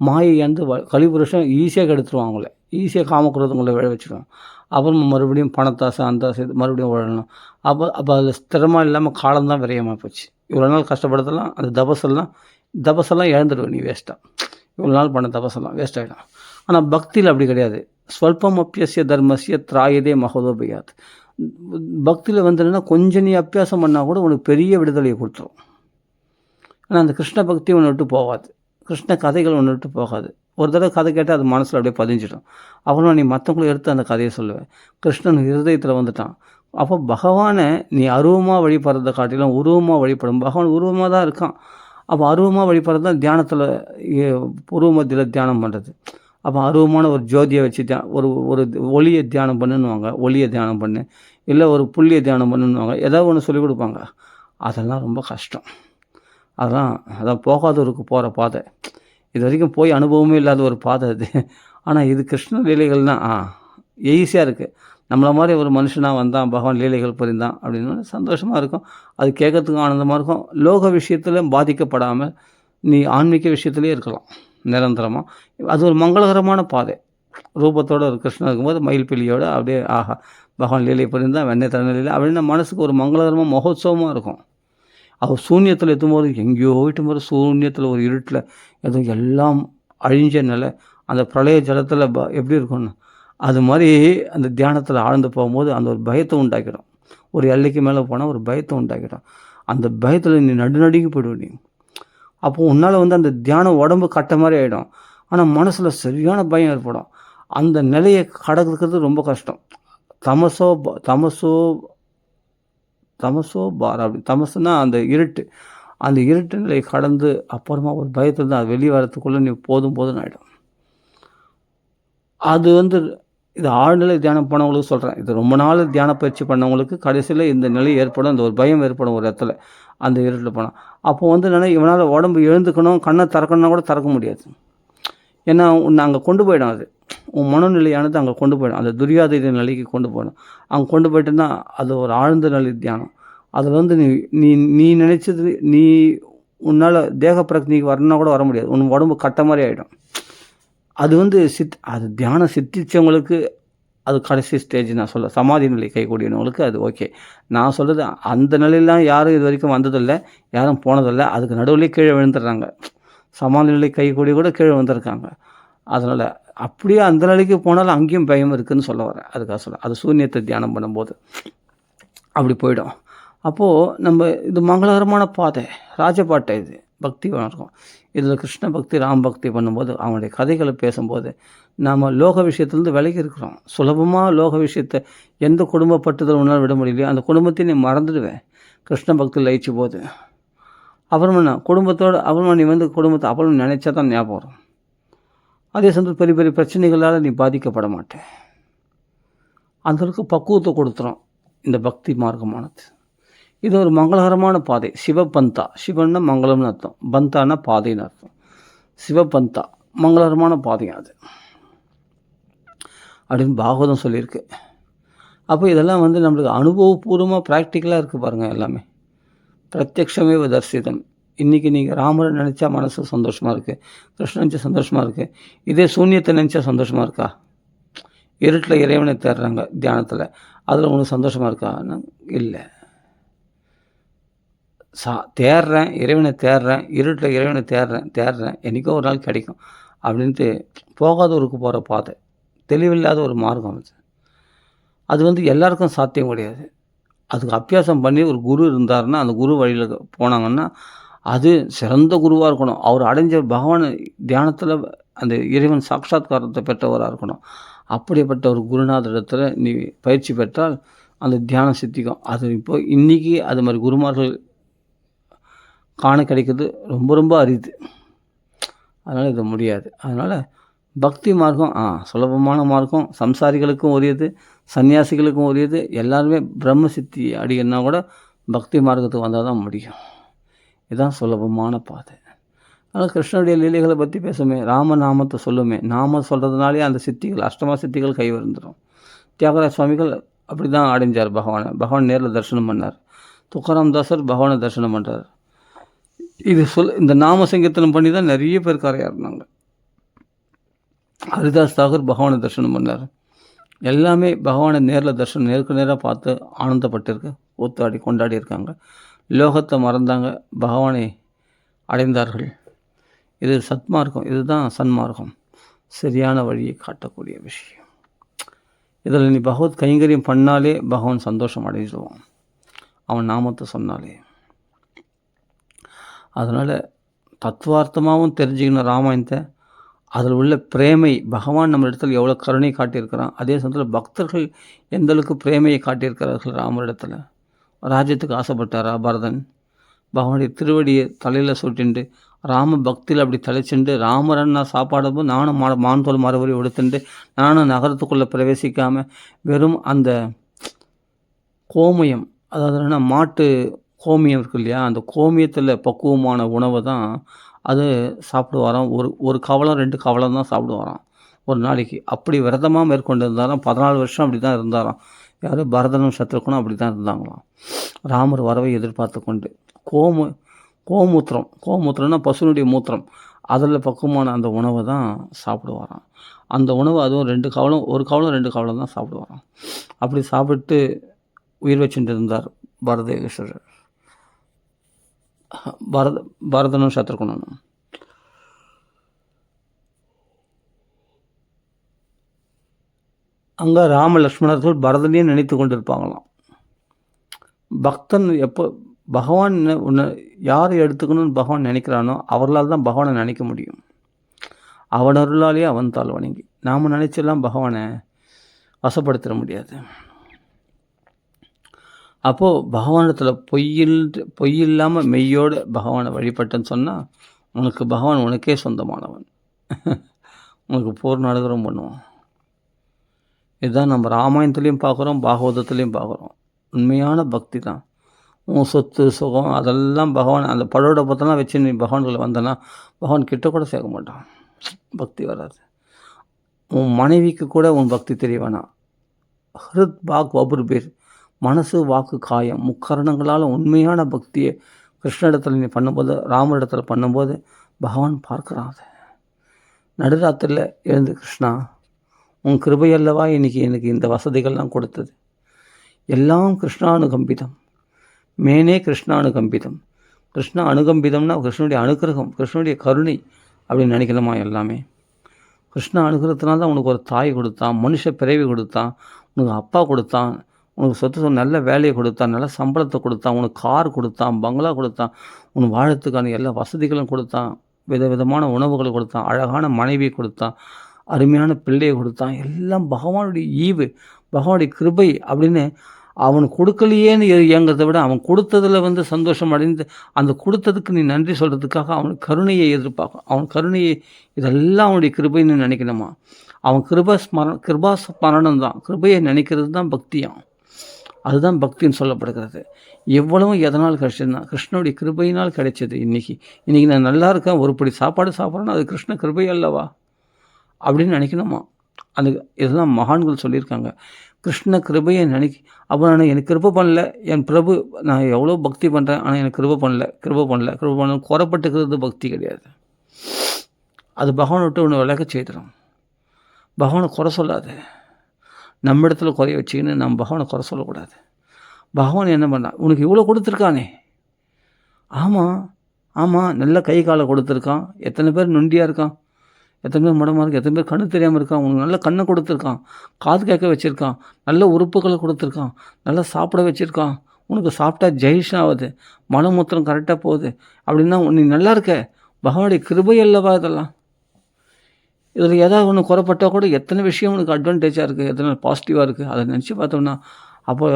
மாயை வந்து கலிபுருஷன் ஈஸியாக கெடுத்துருவான். அவங்கள ஈஸியாக காமக்குறதுங்களை விழ வச்சுருவான். அப்புறம் மறுபடியும் பணத்தாசை அந்தாசை மறுபடியும் உழணும். அப்போ அதில் ஸ்திரமாக இல்லாமல் காலம்தான் விரயமாக போச்சு. இவ்வளோ நாள் கஷ்டப்படுறதெல்லாம் அந்த தபஸெல்லாம் இழந்துடுவேன் நீ வேஸ்ட்டாக. இவ்வளோ நாள் பண்ண தபஸெல்லாம் வேஸ்ட் ஆகிடும். ஆனால் பக்தியில் அப்படி கிடையாது. ஸ்வல்பம் அப்பியசிய தர்மசிய திராயதே மகோதோபயாத். பக்தியில் வந்துன்னா கொஞ்சம் நீ அப்பியாசம் பண்ணால் கூட உனக்கு பெரிய விடுதலையை கொடுத்துரும். ஆனால் அந்த கிருஷ்ண பக்தி ஒன்று விட்டு போகாது. கிருஷ்ண கதைகள் ஒன்று விட்டு போகாது. ஒரு தடவை கதை கேட்டால் அது மனசில் அப்படியே பதிஞ்சிடும். அப்புறம் நீ மற்றவங்களும் எடுத்து அந்த கதையை சொல்லுவேன். கிருஷ்ணன் ஹிருதயத்தில் வந்துட்டான். அப்போ பகவானை நீ அருவமாக வழிபடுறதை காட்டிலும் உருவமாக வழிபடும். பகவான் உருவமாக தான் இருக்கான். அப்போ அருவமாக வழிபடுறது தான் தியானத்தில் உருவ மத்தியில் தியானம் பண்ணுறது. அப்போ அருவமான ஒரு ஜோதியை வச்சு ஒரு ஒளியை தியானம் பண்ணுன்னுவாங்க. ஒளியை தியானம் பண்ணு, இல்லை ஒரு புள்ளியை தியானம் பண்ணுன்னுவாங்க. ஏதாவது ஒன்று சொல்லிக் கொடுப்பாங்க. அதெல்லாம் ரொம்ப கஷ்டம். அதான் போகாதவருக்கு போகிற பாதை. இது வரைக்கும் போய் அனுபவமே இல்லாத ஒரு பாதை அது. ஆனால் இது கிருஷ்ண லீலைகள்னால் ஈஸியாக இருக்குது. நம்மளை மாதிரி ஒரு மனுஷனாக வந்தான், பகவான் லீலைகள் புரிந்தான் அப்படின்னு சந்தோஷமாக இருக்கும். அது கேட்கறதுக்கும் ஆனந்தமாக இருக்கும். லோக விஷயத்தில் பாதிக்கப்படாமல் நீ ஆன்மீக விஷயத்துலேயே இருக்கலாம் நிரந்தரமாக. அது ஒரு மங்களகரமான பாதை. ரூபத்தோடு ஒரு கிருஷ்ணன் இருக்கும்போது மயில் பிள்ளையோடு அப்படியே பகவான் லீலை புரிந்தான், வெண்ணெய் தரநிலையில் அப்படின்னு மனசுக்கு ஒரு மங்களகரமாக மகோத்சவமாக இருக்கும். அவர் சூன்யத்தில் எத்தும்போது எங்கேயோ போது சூன்யத்தில் ஒரு இருட்டில் எதுவும் எல்லாம் அழிஞ்ச நிலை, அந்த பிரளய ஜலத்தில் எப்படி இருக்கும்னு அது மாதிரி அந்த தியானத்தில் ஆழ்ந்து போகும்போது அந்த ஒரு பயத்தை உண்டாக்கிடும். ஒரு எல்லைக்கு மேலே போனால் ஒரு பயத்தை உண்டாக்கிடும். அந்த பயத்தில் நீ நடுநடுங்கி போய்டுவ நீ. அப்போது உன்னால் வந்து அந்த தியானம் உடம்பு கட்ட மாதிரி ஆகிடும். ஆனால் மனசில் சரியான பயம் ஏற்படும். அந்த நிலையை கடக்கிறது ரொம்ப கஷ்டம். தமசோ பார் அப்படி. தமசுனா அந்த இருட்டு நிலையை கடந்து அப்புறமா ஒரு பயத்தில் தான் அது வெளியே வரத்துக்குள்ளே நீ போதும்னு ஆகிடும். அது வந்து இது ஆழ்நிலை தியானம் பண்ணவங்களுக்கு சொல்கிறேன். இது ரொம்ப நாள் தியான பயிற்சி பண்ணவங்களுக்கு கடைசியில் இந்த நிலை ஏற்படும். அந்த ஒரு பயம் ஏற்படும் ஒரு இடத்துல அந்த இருட்டில் போனால். அப்போது வந்து இவனால் உடம்பு எழுந்துக்கணும், கண்ணை திறக்கணும்னா கூட திறக்க முடியாது. ஏன்னா உன்னை அங்கே கொண்டு போயிடும். அது உன் மனநிலையானது அங்கே கொண்டு போயிடும். அந்த துரியாதை நிலைக்கு கொண்டு போயிடும். அங்கே கொண்டு போயிட்டுன்னா அது ஒரு ஆழ்ந்த நிலை தியானம். அதில் வந்து நீ நினச்சது உன்னால் தேக பிரக்திக்கு வரணுன்னா கூட வர முடியாது. உன் உடம்பு கட்ட மாதிரி ஆகிடும். அது வந்து அது தியானம் சித்திச்சவங்களுக்கு அது கடைசி ஸ்டேஜ். நான் சொல்ல சமாதி நிலை கைகூடியவங்களுக்கு அது ஓகே. நான் சொல்கிறது அந்த நிலையெல்லாம் யாரும் இது வரைக்கும் வந்ததில்லை, யாரும் போனதில்லை. அதுக்கு நடுவுலேயே கீழே விழுந்துடுறாங்க. சமாதி நிலை கைகூடி கூட கீழே வந்திருக்காங்க. அதனால் அப்படியே அந்த நிலைக்கு போனாலும் அங்கேயும் பயம் இருக்குதுன்னு சொல்ல வரேன். அதுக்காக சொல்ல அது சூன்யத்தை தியானம் பண்ணும்போது அப்படி போயிடும். அப்போது நம்ம இது மங்களகரமான பாதை, ராஜபாட்டை, இது பக்தி வளர்க்கும். இதில் கிருஷ்ண பக்தி, ராம் பக்தி பண்ணும்போது அவனுடைய கதைகளை பேசும்போது நாம் லோக விஷயத்துலேருந்து விலகி இருக்கிறோம். சுலபமாக லோக விஷயத்தை எந்த குடும்ப பட்டுதல் உன்னால் விட முடியலையோ அந்த குடும்பத்தையும் நீ மறந்துடுவேன் கிருஷ்ண பக்தி லயிச்சு போது. அப்புறமா நான் குடும்பத்தோடு அப்புறமா நீ வந்து குடும்பத்தை அப்புறம் நினச்சா தான் ஞாபகம் வரும். அதே சமயத்தில் பெரிய பெரிய பிரச்சனைகளால் நீ பாதிக்கப்பட மாட்டேன். அந்தளவுக்கு பக்குவத்தை கொடுத்துரும் இந்த பக்தி மார்க்கமானது. இது ஒரு மங்களகரமான பாதை. சிவபந்தா, சிவன்னா மங்களம்னு அர்த்தம், பந்தானா பாதைன்னு அர்த்தம். சிவபந்தா மங்களகரமான பாதை அது அப்படின்னு பாகவதம் சொல்லியிருக்கு. அப்போ இதெல்லாம் வந்து நம்மளுக்கு அனுபவபூர்வமாக ப்ராக்டிக்கலாக இருக்குது பாருங்கள். எல்லாமே பிரத்யக்ஷமே தரிசிதம். இன்றைக்கி நீங்கள் ராமரை நினச்சா மனசு சந்தோஷமாக இருக்குது, கிருஷ்ணன் நினச்சா சந்தோஷமாக இருக்குது. இதே சூன்யத்தை நினச்சா சந்தோஷமாக இருக்கா? இருட்டில் இறைவனை தேடுறாங்க தியானத்தில், அதில் உனக்கு சந்தோஷமாக இருக்கா? இல்லை. தேடுறேன், இறைவனை தேடுறேன், இருட்டில் இறைவனை தேடுறேன் என்றைக்கோ ஒரு நாள் கிடைக்கும் அப்படின்ட்டு போகாத ஊருக்கு போகிற பாதை, தெளிவில்லாத ஒரு மார்க்கம் அது. அது வந்து எல்லாருக்கும் சாத்தியம் கிடையாது. அதுக்கு அபியாசம் பண்ணி ஒரு குரு இருந்தாருன்னா, அந்த குரு வழியில் போனாங்கன்னா, அது சிறந்த குருவாக இருக்கணும். அவர் அடைஞ்ச பகவான் தியானத்தில் அந்த இறைவன் சாட்சாத்காரத்தை பெற்றவராக இருக்கணும். அப்படிப்பட்ட ஒரு குருநாதரிடத்தில் நீ பயிற்சி பெற்றால் அந்த தியானம் சித்திக்கும். அது இப்போ இன்றைக்கி அது மாதிரி குருமார்கள் காண கிடைக்கிறது ரொம்ப ரொம்ப அரிது. அதனால் இது முடியாது. அதனால் பக்தி மார்க்கம் சுலபமான மார்க்கம், சம்சாரிகளுக்கும் உரியது, சன்னியாசிகளுக்கும் உரியது. எல்லாருமே பிரம்ம சித்தி அடையணுன்னா கூட பக்தி மார்க்கத்துக்கு வந்தால் தான் முடியும். இதுதான் சுலபமான பாதை. அதனால் கிருஷ்ணனுடைய லீலைகளை பற்றி பேசுமே, ராமநாமத்தை சொல்லுமே. நாம சொல்கிறதுனாலே அந்த சித்திகள், அஷ்டமா சித்திகள் கை வந்துடும். தியாகராஜ சுவாமிகள் அப்படி தான் அடைஞ்சார் பகவானை. பகவான் நேரில் தரிசனம் பண்ணார். துக்காராம் தாசர் பகவானை தரிசனம் பண்ணுறார். இது இந்த நாம சங்கீர்த்தனம் பண்ணி தான் நிறைய பேர் கரையாக இருந்தாங்க. ஹரிதாஸ் தாகூர் பகவானை தரிசனம் பண்ணார். எல்லாமே பகவானை நேரில் தரிசனம் நேருக்கு நேராக பார்த்து ஆனந்தப்பட்டிருக்கு, ஊத்தாடி கொண்டாடி இருக்காங்க. லோகத்தை மறந்தாங்க, பகவானை அடைந்தார்கள். இது சத்மார்க்கம், இதுதான் சன்மார்க்கம், சரியான வழியை காட்டக்கூடிய விஷயம். இதில் நீ பகவத் கைங்கரியம் பண்ணாலே பகவான் சந்தோஷம் அடைஞ்சிடுவான், அவன் நாமத்தை சொன்னாலே. அதனால் தத்துவார்த்தமாகவும் தெரிஞ்சுக்கணும் ராமாயணத்தை. அதில் உள்ள பிரேமை, பகவான் நம்ம இடத்துல எவ்வளோ கருணை காட்டியிருக்கிறான், அதே சமயத்தில் பக்தர்கள் எந்தளவுக்கு பிரேமையை காட்டியிருக்கிறார்கள் ராமரிடத்தில். ராஜ்யத்துக்கு ஆசைப்பட்டாரா பரதன்? பகவானுடைய திருவடியை தலையில் சுட்டிண்டு ராம பக்தியில் அப்படி தலைச்சுண்டு, ராமரன்னா சாப்பாடும்போது நானும் மான்தோல் மறுபடி எடுத்துட்டு நானும் நகரத்துக்குள்ளே பிரவேசிக்காமல் வெறும் அந்த கோமியம், அதாவது மாட்டு கோமியம் இருக்கு இல்லையா, அந்த கோமியத்தில் பக்குவமான உணவை தான் அது சாப்பிடுவாராம். ஒரு கவலம் 2 கவலம் தான் சாப்பிடுவாராம் ஒரு நாளைக்கு. அப்படி விரதமாக மேற்கொண்டு இருந்தாராம். 14 வருஷம் அப்படி தான் இருந்தாராம். யார்? பரதனும் சத்ருகனும் அப்படி தான் இருந்தாங்களாம். ராமர் வரவை எதிர்பார்த்து கொண்டு. கோமூத்திரம்னா பசுனுடைய மூத்திரம், அதில் பக்குவமான அந்த உணவை தான் சாப்பிடுவாராம். அந்த உணவு அதுவும் 2 கவலம், ஒரு கவலம் 2 கவலம் தான் சாப்பிடுவாராம். அப்படி சாப்பிட்டு உயிர் வச்சுட்டு இருந்தார் பரதேஸ்வரர், பரதனும் சத்ருகனும். அங்கே ராம லக்ஷ்மணர்கள் பரதனையே நினைத்து கொண்டிருப்பாங்களாம். பக்தன் எப்போ பகவான் உன்னை யாரை எடுத்துக்கணும்னு பகவான் நினைக்கிறானோ அவர்களால் தான் பகவானை நினைக்க முடியும். அவன் அருளாலேயே அவன் தாள் வணங்கி. நாம் நினைச்செல்லாம் பகவானை வசப்படுத்திட முடியாது. அப்போது பகவானிடத்தில் பொய் இல்லாமல் மெய்யோடு பகவானை வழிபட்டேன்னு சொன்னால் உனக்கு பகவான் உனக்கே சொந்தமானவன், உனக்கு பூர்ண அனுகிரகம் பண்ணுவான். இதுதான் நம்ம ராமாயணத்துலேயும் பார்க்குறோம், பாகவதத்துலேயும் பார்க்குறோம். உண்மையான பக்தி தான். உன் சொத்து சுகம் அதெல்லாம் பகவான் அந்த பழோட பத்தெல்லாம் வச்சு நீ பகவான்களை வந்தனா பகவான் கிட்ட கூட சேர்க்க மாட்டான், பக்தி வராது. உன் மனைவிக்கு கூட உன் பக்தி தெரிய வேணாம். ஹிருத் பாக் வபுர் பேர், மனசு வாக்கு காயம் முக்கரணங்களால் உண்மையான பக்தியை கிருஷ்ண நீ பண்ணும்போது, ராமரிடத்தில் பண்ணும்போது பகவான் பார்க்குறான். அதை நடுராத்திரில் எழுந்து, கிருஷ்ணா உன் கிருபையல்லவா இன்றைக்கி எனக்கு இந்த வசதிகள்லாம் கொடுத்தது, எல்லாம் கிருஷ்ணானுகம்பிதம், மேனே கிருஷ்ணானுகம்பிதம். கிருஷ்ணா அனுகம்பிதம்னா கிருஷ்ணனுடைய அனுகிரகம், கிருஷ்ணனுடைய கருணை அப்படின்னு நினைக்கணுமா எல்லாமே. கிருஷ்ணா அனுகிரகத்தினால தான் உனக்கு ஒரு தாய் கொடுத்தான், மனுஷ பிறவி கொடுத்தான், உனக்கு அப்பா கொடுத்தான், உனக்கு சொத்து நல்ல வேலையை கொடுத்தான், நல்ல சம்பளத்தை கொடுத்தான், உனக்கு கார் கொடுத்தான், பங்களா கொடுத்தான், உனக்கு வாழத்துக்கான எல்லா வசதிகளும் கொடுத்தான், விதவிதமான உணவுகளை கொடுத்தான், அழகான மனைவியை கொடுத்தான், அருமையான பிள்ளையை கொடுத்தான். எல்லாம் பகவானுடைய ஈவு, பகவானுடைய கிருபை அப்படின்னு அவன் கொடுக்கலையேன்னு ஏங்கிறத விட அவன் கொடுத்ததில் சந்தோஷம் அடைந்து அந்த கொடுத்ததுக்கு நீ நன்றி சொல்கிறதுக்காக அவன் கருணையை எதிர்பார்க்கும். அவன் கருணையை இதெல்லாம் அவனுடைய கிருபைன்னு நினைக்கணுமா. அவன் கிருபா ஸ்மரணம் தான், கிருபையை நினைக்கிறது தான் பக்தியாம். அதுதான் பக்தின்னு சொல்லப்படுகிறது. எவ்வளவும் எதனால் கிடைச்சதுன்னா கிருஷ்ணனுடைய கிருபையினால் கிடைச்சது. இன்றைக்கி நான் நல்லா இருக்கேன், ஒரு படி சாப்பாடு சாப்பிட்றேன்னா அது கிருஷ்ண கிருபை அல்லவா அப்படின்னு நினைக்கணுமா. அந்த இதெல்லாம் மகான்கள் சொல்லியிருக்காங்க. கிருஷ்ண கிருபையை அப்போ நான் எனக்கு கிருபை பண்ணல என் பிரபு, நான் எவ்வளோ பக்தி பண்ணுறேன் ஆனால் எனக்கு கிருபை பண்ணல குறைப்பட்டுக்கிறது பக்தி கிடையாது. அது பகவானை விட்டு ஒன்று விளக்க செய்துடும். பகவானை குறை சொல்லாது, நம்ம இடத்துல குறைய வச்சுக்கின்னு நம்ம பகவானை குறை சொல்லக்கூடாது. பகவான் என்ன பண்ணா, உனக்கு இவ்வளோ கொடுத்துருக்கானே, ஆமாம், ஆமாம், நல்ல கை காலை கொடுத்துருக்கான். எத்தனை பேர் நொண்டியா இருக்கான், எத்தனை பேர் முடமா இருக்கு, எத்தனை பேர் கண்ணு தெரியாமல் இருக்கான். உனக்கு நல்ல கண்ணை கொடுத்துருக்கான், காது கேட்க வச்சுருக்கான், நல்ல உறுப்புகளை கொடுத்துருக்கான், நல்லா சாப்பிட வச்சுருக்கான். உனக்கு சாப்பிட்டா ஜெயிஷன் ஆகுது, மலமூத்திரம் கரெக்டாக போகுது. அப்படின்னா நீ நல்லா இருக்க. பகவானுடைய கிருபை அல்லவா இதெல்லாம். இதில் ஏதாவது ஒன்று குறைப்பட்டால் கூட எத்தனை விஷயம் உனக்கு அட்வான்டேஜாக இருக்குது, எத்தனை பாசிட்டிவாக இருக்குது. அதை நினச்சி பார்த்தோம்னா அப்போ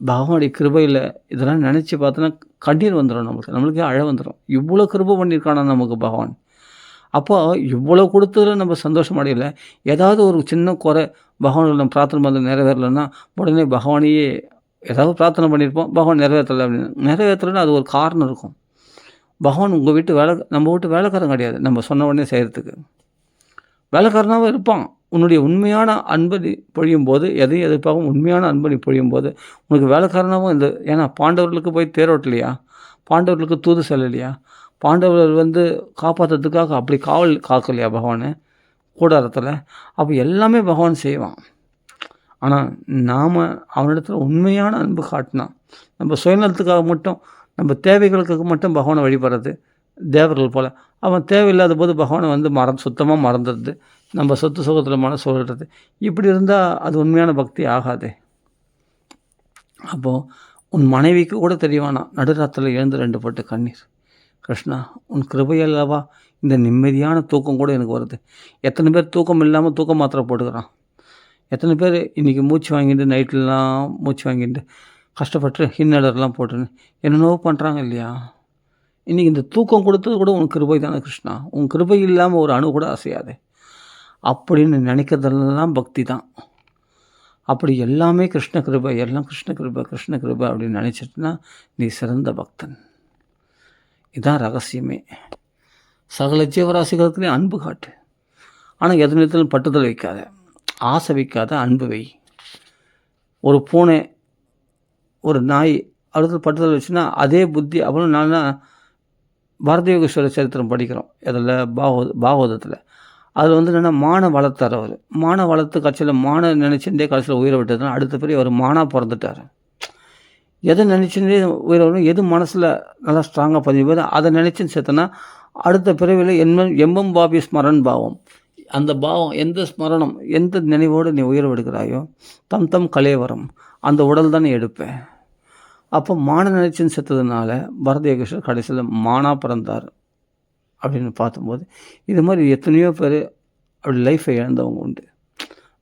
பகவானுடைய கிருபையில் இதெல்லாம் நினச்சி பார்த்தோன்னா கண்ணீர் வந்துடும், நம்மளுக்கே அழ வந்துடும். இவ்வளோ கிருபை பண்ணியிருக்கானா நமக்கு பகவான். அப்போ இவ்வளோ கொடுத்ததில் நம்ம சந்தோஷம் அடையலை. ஏதாவது ஒரு சின்ன குறை பகவான் நம்ம பிரார்த்தனை பண்ண நிறைவேறலைன்னா உடனே பகவானையே ஏதாவது பிரார்த்தனை பண்ணியிருப்போம், பகவான் நிறைவேற்றலை அப்படின்னு. நிறைவேற்றலைன்னா அது ஒரு காரணம் இருக்கும். பகவான் உங்கள் வீட்டு நம்ம வீட்டு வேலைக்காரன் கிடையாது, நம்ம சொன்ன உடனே செய்கிறதுக்கு வேலைக்காரனாகவும் இருப்பான். உன்னுடைய உண்மையான அன்பை பொழியும் போது, எதையும் எதிர்ப்பாகவும் உண்மையான அன்பை பொழியும் போது உனக்கு வேலைக்காரனாகவும் இந்த. ஏன்னா பாண்டவர்களுக்கு போய் தேரோட்டலையா, பாண்டவர்களுக்கு தூது செல்லலையா, பாண்டவர்கள் காப்பாற்றுறதுக்காக அப்படி காவல் காக்கலையா பகவான் கூடாரத்தில். அப்போ எல்லாமே பகவான் செய்வான். ஆனால் நாம் அவனிடத்தில் உண்மையான அன்பு காட்டினா, நம்ம சுயநலத்துக்காக மட்டும், நம்ம தேவைகளுக்கு மட்டும் பகவானை வழிபடுறது தேவர்கள் போல். அவன் தேவையில்லாத போது பகவானை சுத்தமாக மறந்துடுது, நம்ம சொத்து சுகத்தில் மனசு சொல்கிறது. இப்படி இருந்தால் அது உண்மையான பக்தி ஆகாது. அப்போது உன் மனைவிக்கு கூட தெரியவானா நடுராத்திரில் எழுந்து 2 பொட்டு கண்ணீர். கிருஷ்ணா, உன் கிருபையல்லவா இந்த நிம்மதியான தூக்கம் கூட எனக்கு வருது. எத்தனை பேர் தூக்கம் இல்லாமல் தூக்க மாத்திரை போட்டுக்கிறான். எத்தனை பேர் இன்றைக்கி மூச்சு வாங்கிட்டு நைட்லலாம் மூச்சு வாங்கிட்டு கஷ்டப்பட்டு இன்ஹேலர்லாம் போட்டுன்னு என்னென்னவோ பண்ணுறாங்க இல்லையா. இன்றைக்கி இந்த தூக்கம் கொடுத்தது கூட உன் கிருபை தானே கிருஷ்ணா. உன் கிருபை இல்லாமல் ஒரு அணு கூட அசையாது அப்படின்னு நினைக்கிறதெல்லாம் பக்தி தான். அப்படி எல்லாமே கிருஷ்ண கிருபை, எல்லாம் கிருஷ்ண கிருபை, கிருஷ்ண கிருபை அப்படின்னு நினச்சிட்டுனா நீ சிறந்த பக்தன். இதுதான் ரகசியமே. சகல ஜீவராசிகளுக்குலேயும் அன்பு காட்டு. ஆனால் எது நேரத்திலும் பட்டுதல் வைக்காத, ஆசை வைக்காத, அன்பு வை. ஒரு பூனை, ஒரு நாய் அடுத்து பட்டுதல் வச்சுன்னா அதே புத்தி. அப்புறம் நான் பாரதிய யோகேஸ்வர சரித்திரம் படிக்கிறோம், அதில் பாகவதத்தில். அதில் என்னென்னா மானை வளர்த்தார் அவர். மானை வளர்த்து கட்சியில் மானை நினச்சிருந்தே கடைசியில் உயிரை விட்டதுனா அடுத்த பிறகு அவர் மானாக பிறந்துட்டார். எதை நினச்சிருந்தே உயிரை வரும், எது மனசில் நல்லா ஸ்ட்ராங்காக பதிவு போது அதை நினச்சின்னு சேர்த்தனா அடுத்த பிறவியில் எம்பம் பாபி ஸ்மரன் பாவம். அந்த பாவம், எந்த ஸ்மரணம், எந்த நினைவோடு நீ உயிரை எடுக்கிறாயோ தம் தம் கலைவரம், அந்த உடல் தான் நீ எடுப்பேன். அப்போ மான நினைச்சின்னு செத்ததுனால பாரதிய யோகேஸ்வர் கடைசியில் மானாக பிறந்தார் அப்படின்னு பார்க்கும்போது இது மாதிரி எத்தனையோ பேர் அப்படி லைஃப்பை இழந்தவங்க உண்டு.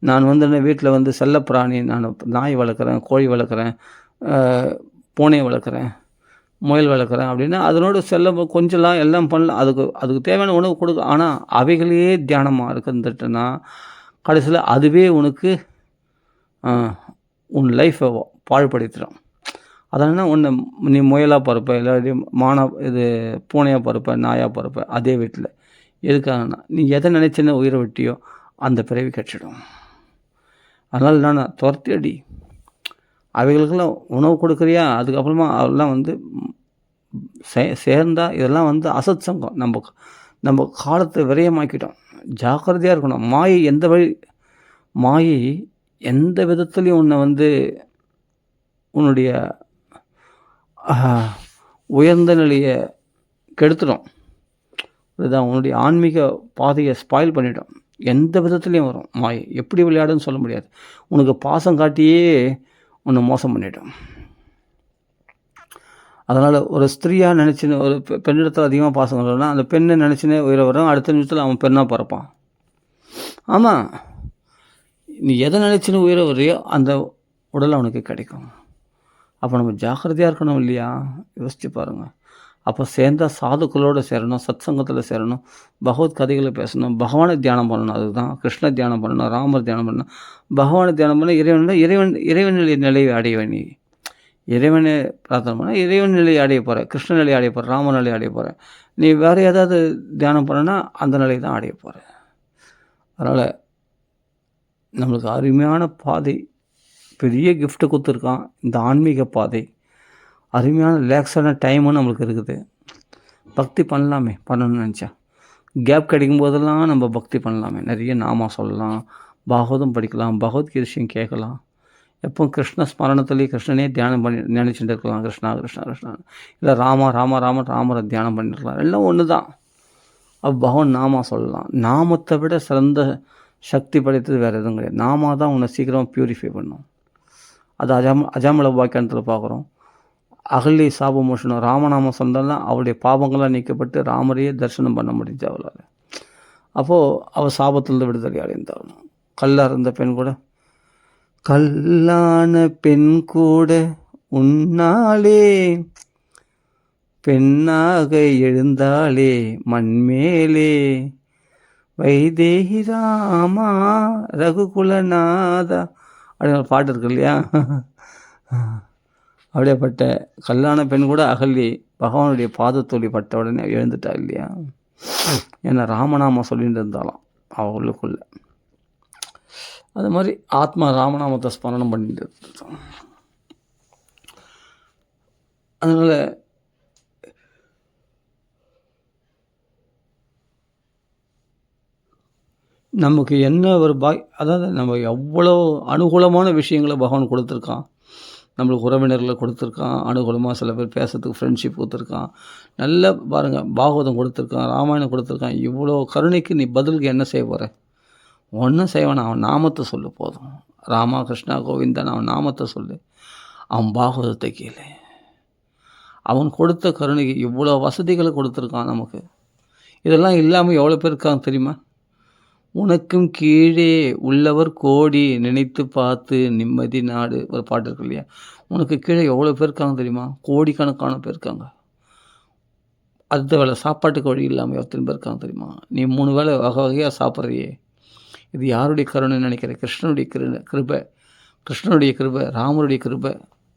நான் என்ன வீட்டில் செல்லப்பிராணி, நான் நாய் வளர்க்குறேன், கோழி வளர்க்குறேன், பூனையை வளர்க்குறேன், முயல் வளர்க்குறேன் அப்படின்னா அதனோட கொஞ்சம்லாம் எல்லாம் பண்ணலாம், அதுக்கு தேவையான உணவு கொடுக்க. ஆனால் அவைகளையே தியானமாக இருக்குதுட்டுனா கடைசியில் அதுவே உனக்கு உன் லைஃப்பை பாழ்படுத்திடும். அதனால் ஒன்று நீ முயலாக பிறப்ப, இல்லாட்டி பூனையாக பிறப்ப, நாயாக பிறப்ப அதே வீட்டில். எதுக்காகனா நீ எதை நினச்சின்னு உயிரை விட்டியோ அந்த பிறவி கட்சிடும். அதனால் நான் துரத்தி அடி. அவைகளுக்கெல்லாம் உணவு கொடுக்குறியா, அதுக்கப்புறமா அதெல்லாம் சேர்ந்தால் இதெல்லாம் அசத் சங்கம். நம்ம காலத்தை விரயமாக்கிட்டோம். ஜாக்கிரதையாக இருக்கணும். மாயை எந்த விதத்துலேயும் உன்னை உன்னுடைய உயர்ந்த நிலையை கெடுத்துடும். இதுதான் உன்னுடைய ஆன்மீக பாதையை ஸ்பாயில் பண்ணிடும். எந்த விதத்துலேயும் வரும் மாயை. எப்படி விளையாடுன்னு சொல்ல முடியாது. உனக்கு பாசம் காட்டியே உன்னை மோசம் பண்ணிடும். அதனால் ஒரு ஸ்திரீயாக நினச்சின்னு ஒரு பெண்ணிடத்தில் அதிகமாக பாசம் வரலன்னா அந்த பெண்ணை நினச்சினே உயிரை வரும். அடுத்த நிமிஷத்தில் அவன் பெண்ணாக பிறப்பான். ஆமாம், நீ எதை நினச்சின்னு உயிரை வரையோ அந்த உடல் அவனுக்கு கிடைக்கும். அப்போ நம்ம ஜாக்கிரதையாக இருக்கணும் இல்லையா? யோசிச்சு பாருங்கள். அப்போ சேர்ந்தால் சாதுக்களோடு சேரணும், சத் சங்கத்தில் சேரணும், பகவத் கதைகளை பேசணும், பகவானை தியானம் பண்ணணும். அதுதான் கிருஷ்ண தியானம் பண்ணணும், ராமர் தியானம் பண்ணணும். பகவானை தியானம் பண்ண இறைவன் நிலையை அடைய நீ. இறைவனை பிரார்த்தனை பண்ணால் இறைவன் நிலையை அடைய போகிற, கிருஷ்ண நிலையை அடைய போகிற, ராம நிலையை அடைய போகிற. நீ வேறு ஏதாவது தியானம் பண்ணனா அந்த நிலையை தான் அடைய போகிற. அதனால் நம்மளுக்கு அருமையான பாதை, பெரிய கிஃப்ட்டு கொடுத்துருக்கான் இந்த ஆன்மீக பாதை. அருமையான ரிலாக்ஸான டைமும் நம்மளுக்கு இருக்குது. பக்தி பண்ணணும்னு நினச்சா கேப் கிடைக்கும் போதெல்லாம் நம்ம பக்தி பண்ணலாமே. நிறைய நாமா சொல்லலாம், பாகவதம் படிக்கலாம், பகவத்கீதை விஷயம் கேட்கலாம். எப்போ கிருஷ்ண ஸ்மரணத்துலேயே கிருஷ்ணனே தியானம் பண்ணி நினச்சிட்டு இருக்கலாம். கிருஷ்ணா கிருஷ்ணா கிருஷ்ணா, இல்லை ராமா ராமா ராம ராமரை தியானம் பண்ணிருக்கலாம். எல்லாம் ஒன்று தான். பகவான் நாமா சொல்லலாம். நாமத்தை விட சிறந்த சக்தி படைத்தது வேறு எதுவும் கிடையாது. நாமா தான் உன்னை சீக்கிரமாக ப்யூரிஃபை பண்ணும். அது அஜாமல வாக்கியானத்தில் பார்க்குறோம். அகல்யை சாபமோஷனம் ராமநாமம் சொன்னாலாம் அவளுடைய பாவங்கள்லாம் நீக்கப்பட்டு ராமரையே தரிசனம் பண்ண முடிஞ்சு அவளால். அப்போது அவள் சாபத்திலிருந்து விடுதலை அடைந்தாகணும். கல்லாக இருந்த பெண் கூட, கல்லான பெண் கூட உன்னாலே பெண்ணாக எழுந்தாளே மண்மேலே, வைதேகி ராமா ரகுகுலநாதா அப்படின்னு ஒரு பாட்டு இருக்கு இல்லையா? அப்படியேப்பட்ட கல்லான பெண் கூட அகல்யை பகவானுடைய பாதத்தொழி பட்ட உடனே எழுந்துட்டா இல்லையா? ஏன்னா ராமநாமம் சொல்லிட்டு இருந்தாலாம் அவளுக்குள்ள. அது மாதிரி ஆத்மா ராமநாமத்தை ஸ்மரணம் பண்ணிட்டு இருந்தான். அதனால் நமக்கு என்ன ஒரு அதாவது நம்ம எவ்வளோ அனுகூலமான விஷயங்களை பகவான் கொடுத்துருக்கான். நம்மளுக்கு உறவினர்களை கொடுத்துருக்கான், அனுகூலமாக சில பேர் பேசுறதுக்கு ஃப்ரெண்ட்ஷிப் கொடுத்துருக்கான். நல்லா பாருங்கள், பாகவதம் கொடுத்துருக்கான், ராமாயணம் கொடுத்துருக்கான். இவ்வளோ கருணைக்கு நீ பதிலுக்கு என்ன செய்ய போகிற? ஒன்றும் செய்வான். அவன் நாமத்தை சொல்லு போதும். ராமா கிருஷ்ணா கோவிந்தன் அவன் நாமத்தை சொல்லு. அவன் பாகவதத்தை கேளு. அவன் கொடுத்த கருணைக்கு இவ்வளோ வசதிகளை கொடுத்துருக்கான் நமக்கு. இதெல்லாம் இல்லாமல் எவ்வளோ பேர் இருக்காங்க தெரியுமா? உனக்கும் கீழே உள்ளவர் கோடி நினைத்து பார்த்து நிம்மதி நாடு ஒரு பாட்டு இருக்கு இல்லையா? உனக்கு கீழே எவ்வளோ பேர் இருக்காங்க தெரியுமா? கோடிக்கணக்கான பேர் இருக்காங்க. அடுத்த வேலை சாப்பாட்டுக்கு வழி இல்லாமல் எத்தனை பேர் இருக்காங்க தெரியுமா? நீ 3 வேளை வகை வகையாக சாப்பிட்றியே, இது யாருடைய கருணைன்னு நினைக்கிற? கிருஷ்ணனுடைய கிருபை, கிருஷ்ணனுடைய கிருபை, ராமருடைய கிருபை.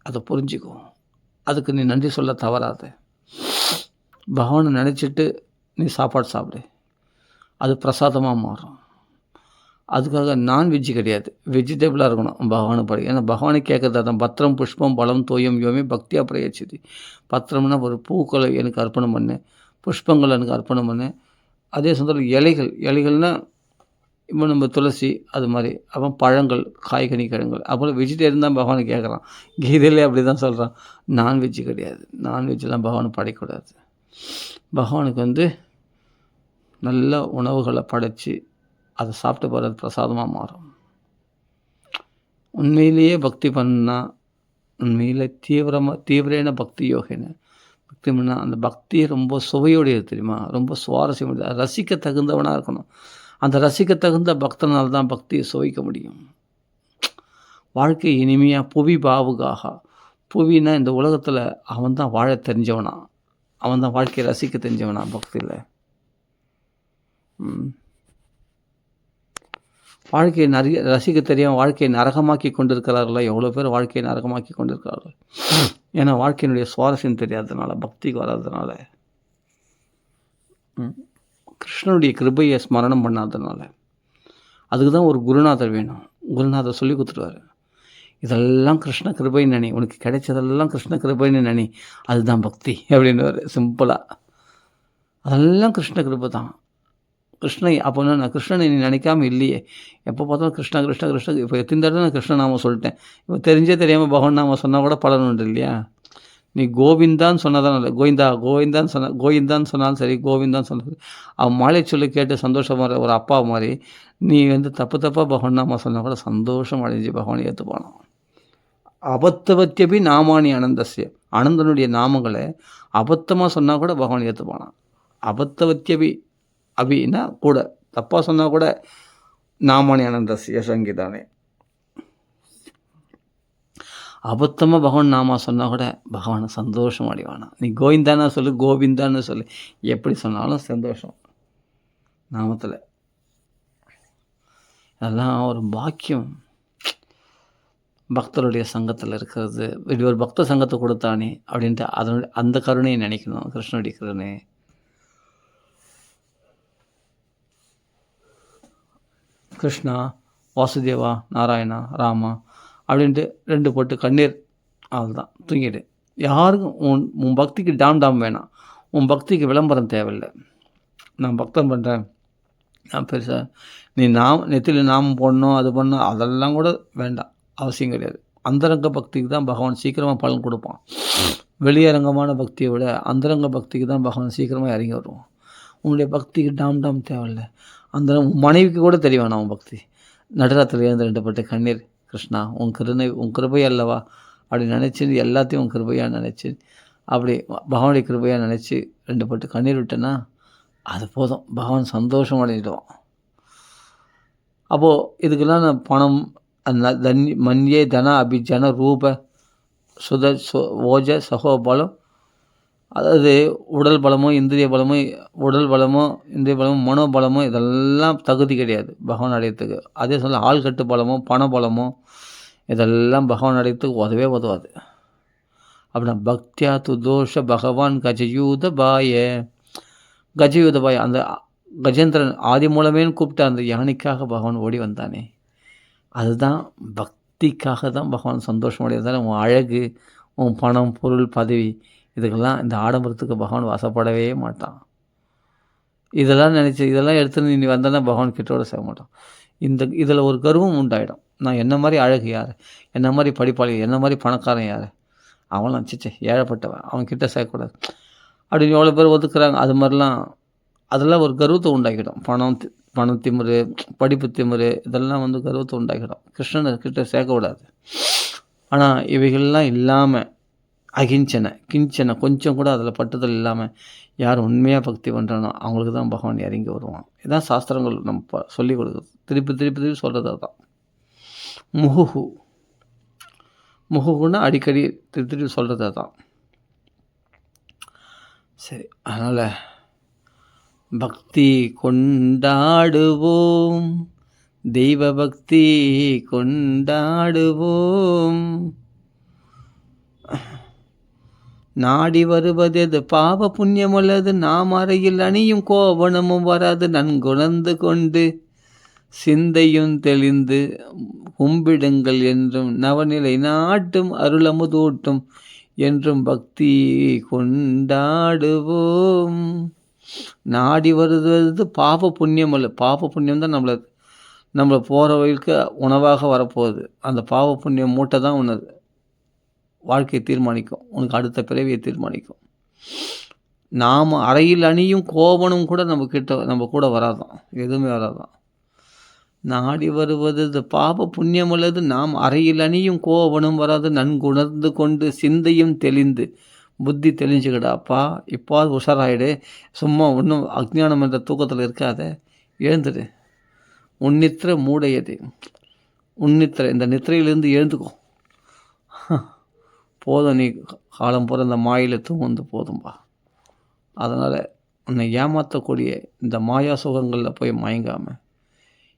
அதை புரிஞ்சுக்கோ. அதுக்கு நீ நன்றி சொல்ல தவறாத. பகவானை நினச்சிட்டு நீ சாப்பாடு சாப்பிடு, அது பிரசாதமாக மாறும். அதுக்காக நான்வெஜ்ஜு கிடையாது, வெஜிடபிளாக இருக்கணும் பகவானை படி. ஏன்னா பகவானை கேட்குறது அதான். பத்திரம் புஷ்பம் பலம் தோயம் யோமே பக்தியாக பிரயச்சிது. பத்திரம்னா ஒரு பூக்களை எனக்கு அர்ப்பணம் பண்ணேன், புஷ்பங்கள் எனக்கு அர்ப்பணம் பண்ணேன். அதே சமயத்தில் இலைகள்னால் இப்போ நம்ம துளசி அது மாதிரி, அப்புறம் பழங்கள், காய்கனி கிழங்குகள். அப்புறம் வெஜிடேரியன் தான் பகவானை கேட்குறான். கீதையிலே அப்படி தான் சொல்கிறான். நான்வெஜ்ஜு கிடையாது. நான்வெஜ்ஜெலாம் பகவானை படைக்கூடாது. பகவானுக்கு நல்ல உணவுகளை படைச்சி அதை சாப்பிட்டு போகிறது பிரசாதமாக மாறும். உண்மையிலேயே பக்தி பண்ணால், உண்மையிலே தீவிரேன பக்தி யோகின பக்தி பண்ணால் அந்த பக்தி ரொம்ப சுவையோடையது தெரியுமா? ரொம்ப சுவாரஸ்யம், ரசிக்க தகுந்தவனாக இருக்கணும். அந்த ரசிக்க தகுந்த பக்தனால் தான் பக்தியை சுவைக்க முடியும். வாழ்க்கை இனிமையாக புவி பாவுகாக. புவினா இந்த உலகத்தில் அவன் தான் வாழ தெரிஞ்சவனா, அவன் தான் வாழ்க்கையை ரசிக்க தெரிஞ்சவனா. பக்தியில் வாழ்க்கையை நிறைய ரசிக்க தெரியாமல் வாழ்க்கையை நரகமாக்கி கொண்டிருக்கிறார்களா? எவ்வளோ பேர் வாழ்க்கையை நரகமாக்கி கொண்டிருக்கிறார்கள். ஏன்னா வாழ்க்கையினுடைய சுவாரஸ்யம் தெரியாததுனால, பக்திக்கு வராததுனால, கிருஷ்ணனுடைய கிருபையை ஸ்மரணம் பண்ணாததுனால. அதுக்கு தான் ஒரு குருநாதர் வேணும். குருநாதர் சொல்லி கொடுத்துருவார். இதெல்லாம் கிருஷ்ண கிருபைன்னு நினை, உனக்கு கிடைச்சதெல்லாம் கிருஷ்ண கிருபைன்னு நினை, அதுதான் பக்தி அப்படின்னு சிம்பிளாக. அதெல்லாம் கிருஷ்ண கிருபை தான். கிருஷ்ணை அப்போ நான் கிருஷ்ணனை நீ நினைக்காம இல்லையே, எப்போ பார்த்தாலும் கிருஷ்ணா கிருஷ்ணா கிருஷ்ண. இப்போ எத்தனை தடவை நான் கிருஷ்ண நாம சொல்லிட்டேன். இப்போ தெரிஞ்சே தெரியாமல் பகவான் நாம சொன்னால் கூட பலன் உண்டு இல்லையா? நீ கோவிந்தான்னு சொன்னதான் இல்லை, கோவிந்தான்னு சொன்னாலும் சரி, கோவிந்தான்னு சொன்னாலும் அவன் மாலை சொல்லி கேட்டு சந்தோஷமாக ஒரு அப்பா மாதிரி நீ தப்பாக பகவான் நாம சொன்னால் கூட சந்தோஷம் அடைஞ்சு பகவானை ஏற்றுப்பானோ. அபத்தவத்தியபி நாமானி ஆனந்தஸ்ய. ஆனந்தனுடைய நாமங்களை அபத்தமாக சொன்னால் கூட பகவான் ஏற்றுப்பானான். அபத்தவத்தியபி அப்படின்னா கூட தப்பாக சொன்னால் கூட நாமானி ஆனந்தஸ்ய சங்கீதானே. அபத்தமாக பகவான் நாமா சொன்னால் கூட பகவானை சந்தோஷம் அடைவானா. நீ கோவிந்தான்னு சொல்லு, கோவிந்தான்னு சொல்லு, எப்படி சொன்னாலும் சந்தோஷம் நாமத்தில். அதெல்லாம் ஒரு பாக்கியம். பக்தருடைய சங்கத்தில் இருக்கிறது. இப்படி ஒரு பக்த சங்கத்தை கொடுத்தானே அப்படின்ட்டு அதனுடைய அந்த கருணையை நினைக்கணும். கிருஷ்ணனுடைய கருணை. கிருஷ்ணா, வாசுதேவா, நாராயணா, ராமா அப்படின்ட்டு 2 போட்டு கண்ணீர், அதுதான் தூங்கிடு. யாருக்கும் உன் பக்திக்கு டாம் வேணாம். உன் பக்திக்கு விளம்பரம் தேவையில்லை. நான் பக்தம் பண்ணுறேன், நான் பெருசாக நீ நெத்தியில் நாமம் போடணும், அது பண்ணணும், அதெல்லாம் கூட வேண்டாம், அவசியம் கிடையாது. அந்தரங்க பக்திக்கு தான் பகவான் சீக்கிரமாக பலன் கொடுப்பான். வெளியரங்கமான பக்தியை விட அந்தரங்க பக்திக்கு தான் பகவான் சீக்கிரமாக இறங்கி வருவான். உன்னுடைய பக்திக்கு டாம் டாம் தேவையில்ல. அந்த மனைவிக்கு கூட தெரிய வேணாம் உன் பக்தி. நடுராத்திரில எழுந்து 2 பட்டு கண்ணீர், கிருஷ்ணா உன் கிருபை அல்லவா அப்படி நினச்சி எல்லாத்தையும் உன் கிருபையாக நினச்சி அப்படி பகவானுடைய கிருபையாக நினச்சி 2 பட்டு கண்ணீர் விட்டேன்னா அது போதும். பகவான் சந்தோஷம் அடைஞ்சிடுவான். அப்போது இதுக்கெல்லாம் நான் பணம் மன்யே தன அபிஜன ரூப சுத ஓஜ சகோபலம், அதாவது உடல் பலமோ இந்திரிய பலமோ இந்திரிய பலமோ மனோபலமோ இதெல்லாம் தகுதி கிடையாது பகவான் அடையத்துக்கு. அதே சொல்ல ஆள்கட்டு பலமோ பண பலமோ இதெல்லாம் பகவான் அடையத்துக்கு உதவாது. அப்படின்னா பக்தியா துதோஷ பகவான் கஜயூத பாய அந்த கஜேந்திரன் ஆதி மூலமேன்னு கூப்பிட்ட அந்த யானைக்காக பகவான் ஓடி வந்தானே, அதுதான் பக்திக்காக தான் பகவான் சந்தோஷம் அடையதால் உன் அழகு, உன் பணம், பொருள், பதவி இதுக்கெல்லாம் இந்த ஆடம்பரத்துக்கு பகவான் வசப்படவே மாட்டான். இதெல்லாம் எடுத்துன்னு நீ வந்தேன்னா பகவான் கிட்டோட செய்ய மாட்டான். இதில் ஒரு கர்வம் உண்டாயிடும். நான் என்ன மாதிரி அழகு யார், என்ன மாதிரி படிப்பாளி, என்ன மாதிரி பணக்காரன் யார், அவன்லாம் சிச்சே ஏழைப்பட்டவன், அவன் கிட்ட சேர்க்கக்கூடாது அப்படின்னு எவ்வளோ பேர் ஒதுக்குறாங்க. அது மாதிரிலாம் அதெல்லாம் ஒரு கர்வத்தை உண்டாக்கிடும். பணத்திமிரு, படிப்பு திமிரு இதெல்லாம் கர்வத்தை உண்டாக்கிடும். கிருஷ்ணனை கிட்ட சேர்க்கக்கூடாது. ஆனால் இவைகள்லாம் இல்லாமல் கிஞ்சனை கொஞ்சம் கூட அதில் பட்டுதல் இல்லாமல் யார் உண்மையாக பக்தி பண்ணுறானோ அவங்களுக்கு தான் பகவான் இறங்கி வருவான். இதுதான் சாஸ்திரங்கள் நம்ம சொல்லிக் கொடுக்குறது. திருப்பி சொல்கிறது அதுதான். முகுகுன்னா அடிக்கடி திருப்பி சொல்கிறது அதுதான். சரி, அதனால் பக்தி கொண்டாடுவோம், தெய்வ பக்தி கொண்டாடுவோம். நாடி வருவதெது பாவ புண்ணியமுள்ளது, நாம் அறையில் அணியும் கோவணமும் வராது, நன்குணர்ந்து கொண்டு சிந்தையும் தெளிந்து கும்பிடுங்கள் என்றும் நவநிலை நாட்டும் அருளமுதூட்டும் என்றும் பக்தி கொண்டாடுவோம். நாடி வருவது பாவ புண்ணியம் அல்ல. பாவ புண்ணியம் தான் நம்மளை போகிற வழிக்கு உணவாக வரப்போகுது. அந்த பாவ புண்ணியம் மூட்டை தான் உனது வாழ்க்கையை தீர்மானிக்கும், உனக்கு அடுத்த பிறவியை தீர்மானிக்கும். நாம் அறையில் அணியும் கோபனும் கூட நம்ம கூட வராதான், எதுவுமே வராதான். நாடி வருவது இந்த பாவ புண்ணியம் அல்லது நாம் அறையில் அணியும் கோபனும் வராது, நன்குணர்ந்து கொண்டு சிந்தையும் தெளிந்து புத்தி தெளிஞ்சுக்கிடாப்பா, இப்போது உஷாராயிடு, சும்மா ஒன்றும் அஜ்ஞானம் என்ற தூக்கத்தில் இருக்காத, எழுந்துடு. உன்னித்திர மூடையது, உன்னித்திரை இந்த நித்திரையிலேருந்து எழுந்துக்கோ. போதும், நீ காலம் போகிற இந்த மாயில் தூங்கு போதும்பா. அதனால் உன்னை ஏமாற்றக்கூடிய இந்த மாயா சுகங்களில் போய் மயங்காமல்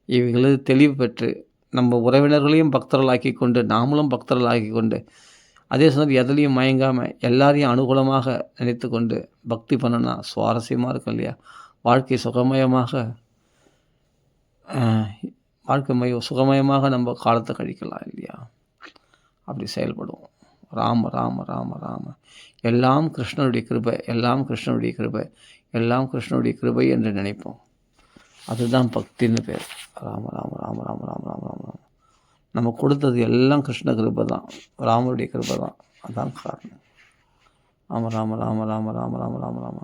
இவைகளது தெளிவு பெற்று நம்ம உறவினர்களையும் பக்தர்களாக்கி கொண்டு நாமளும் பக்தர்களாக்கி கொண்டு அதே சமயம் எதுலேயும் மயங்காமல் எல்லாரையும் அனுகூலமாக நினைத்து கொண்டு பக்தி பண்ணனா சுவாரஸ்யமாக இருக்கும் இல்லையா? வாழ்க்கை சுகமயமாக நம்ம காலத்தை கழிக்கலாம் இல்லையா? அப்படி செயல்படுவோம். ராம ராம ராம ராம, எல்லாம் கிருஷ்ணனுடைய கிருபை, எல்லாம் கிருஷ்ணனுடைய கிருபை, எல்லாம் கிருஷ்ணனுடைய கிருபை என்று நினைப்போம். அதுதான் பக்தின்னு பேர். ராம ராம ராம ராம ராம ராம ராம ராம. நம்ம கொடுத்தது எல்லாம் கிருஷ்ண கிருபை தான், ராமருடைய கிருபை தான். அதான் காரணம். ராம ராம ராம ராம ராம ராம ராம ராம.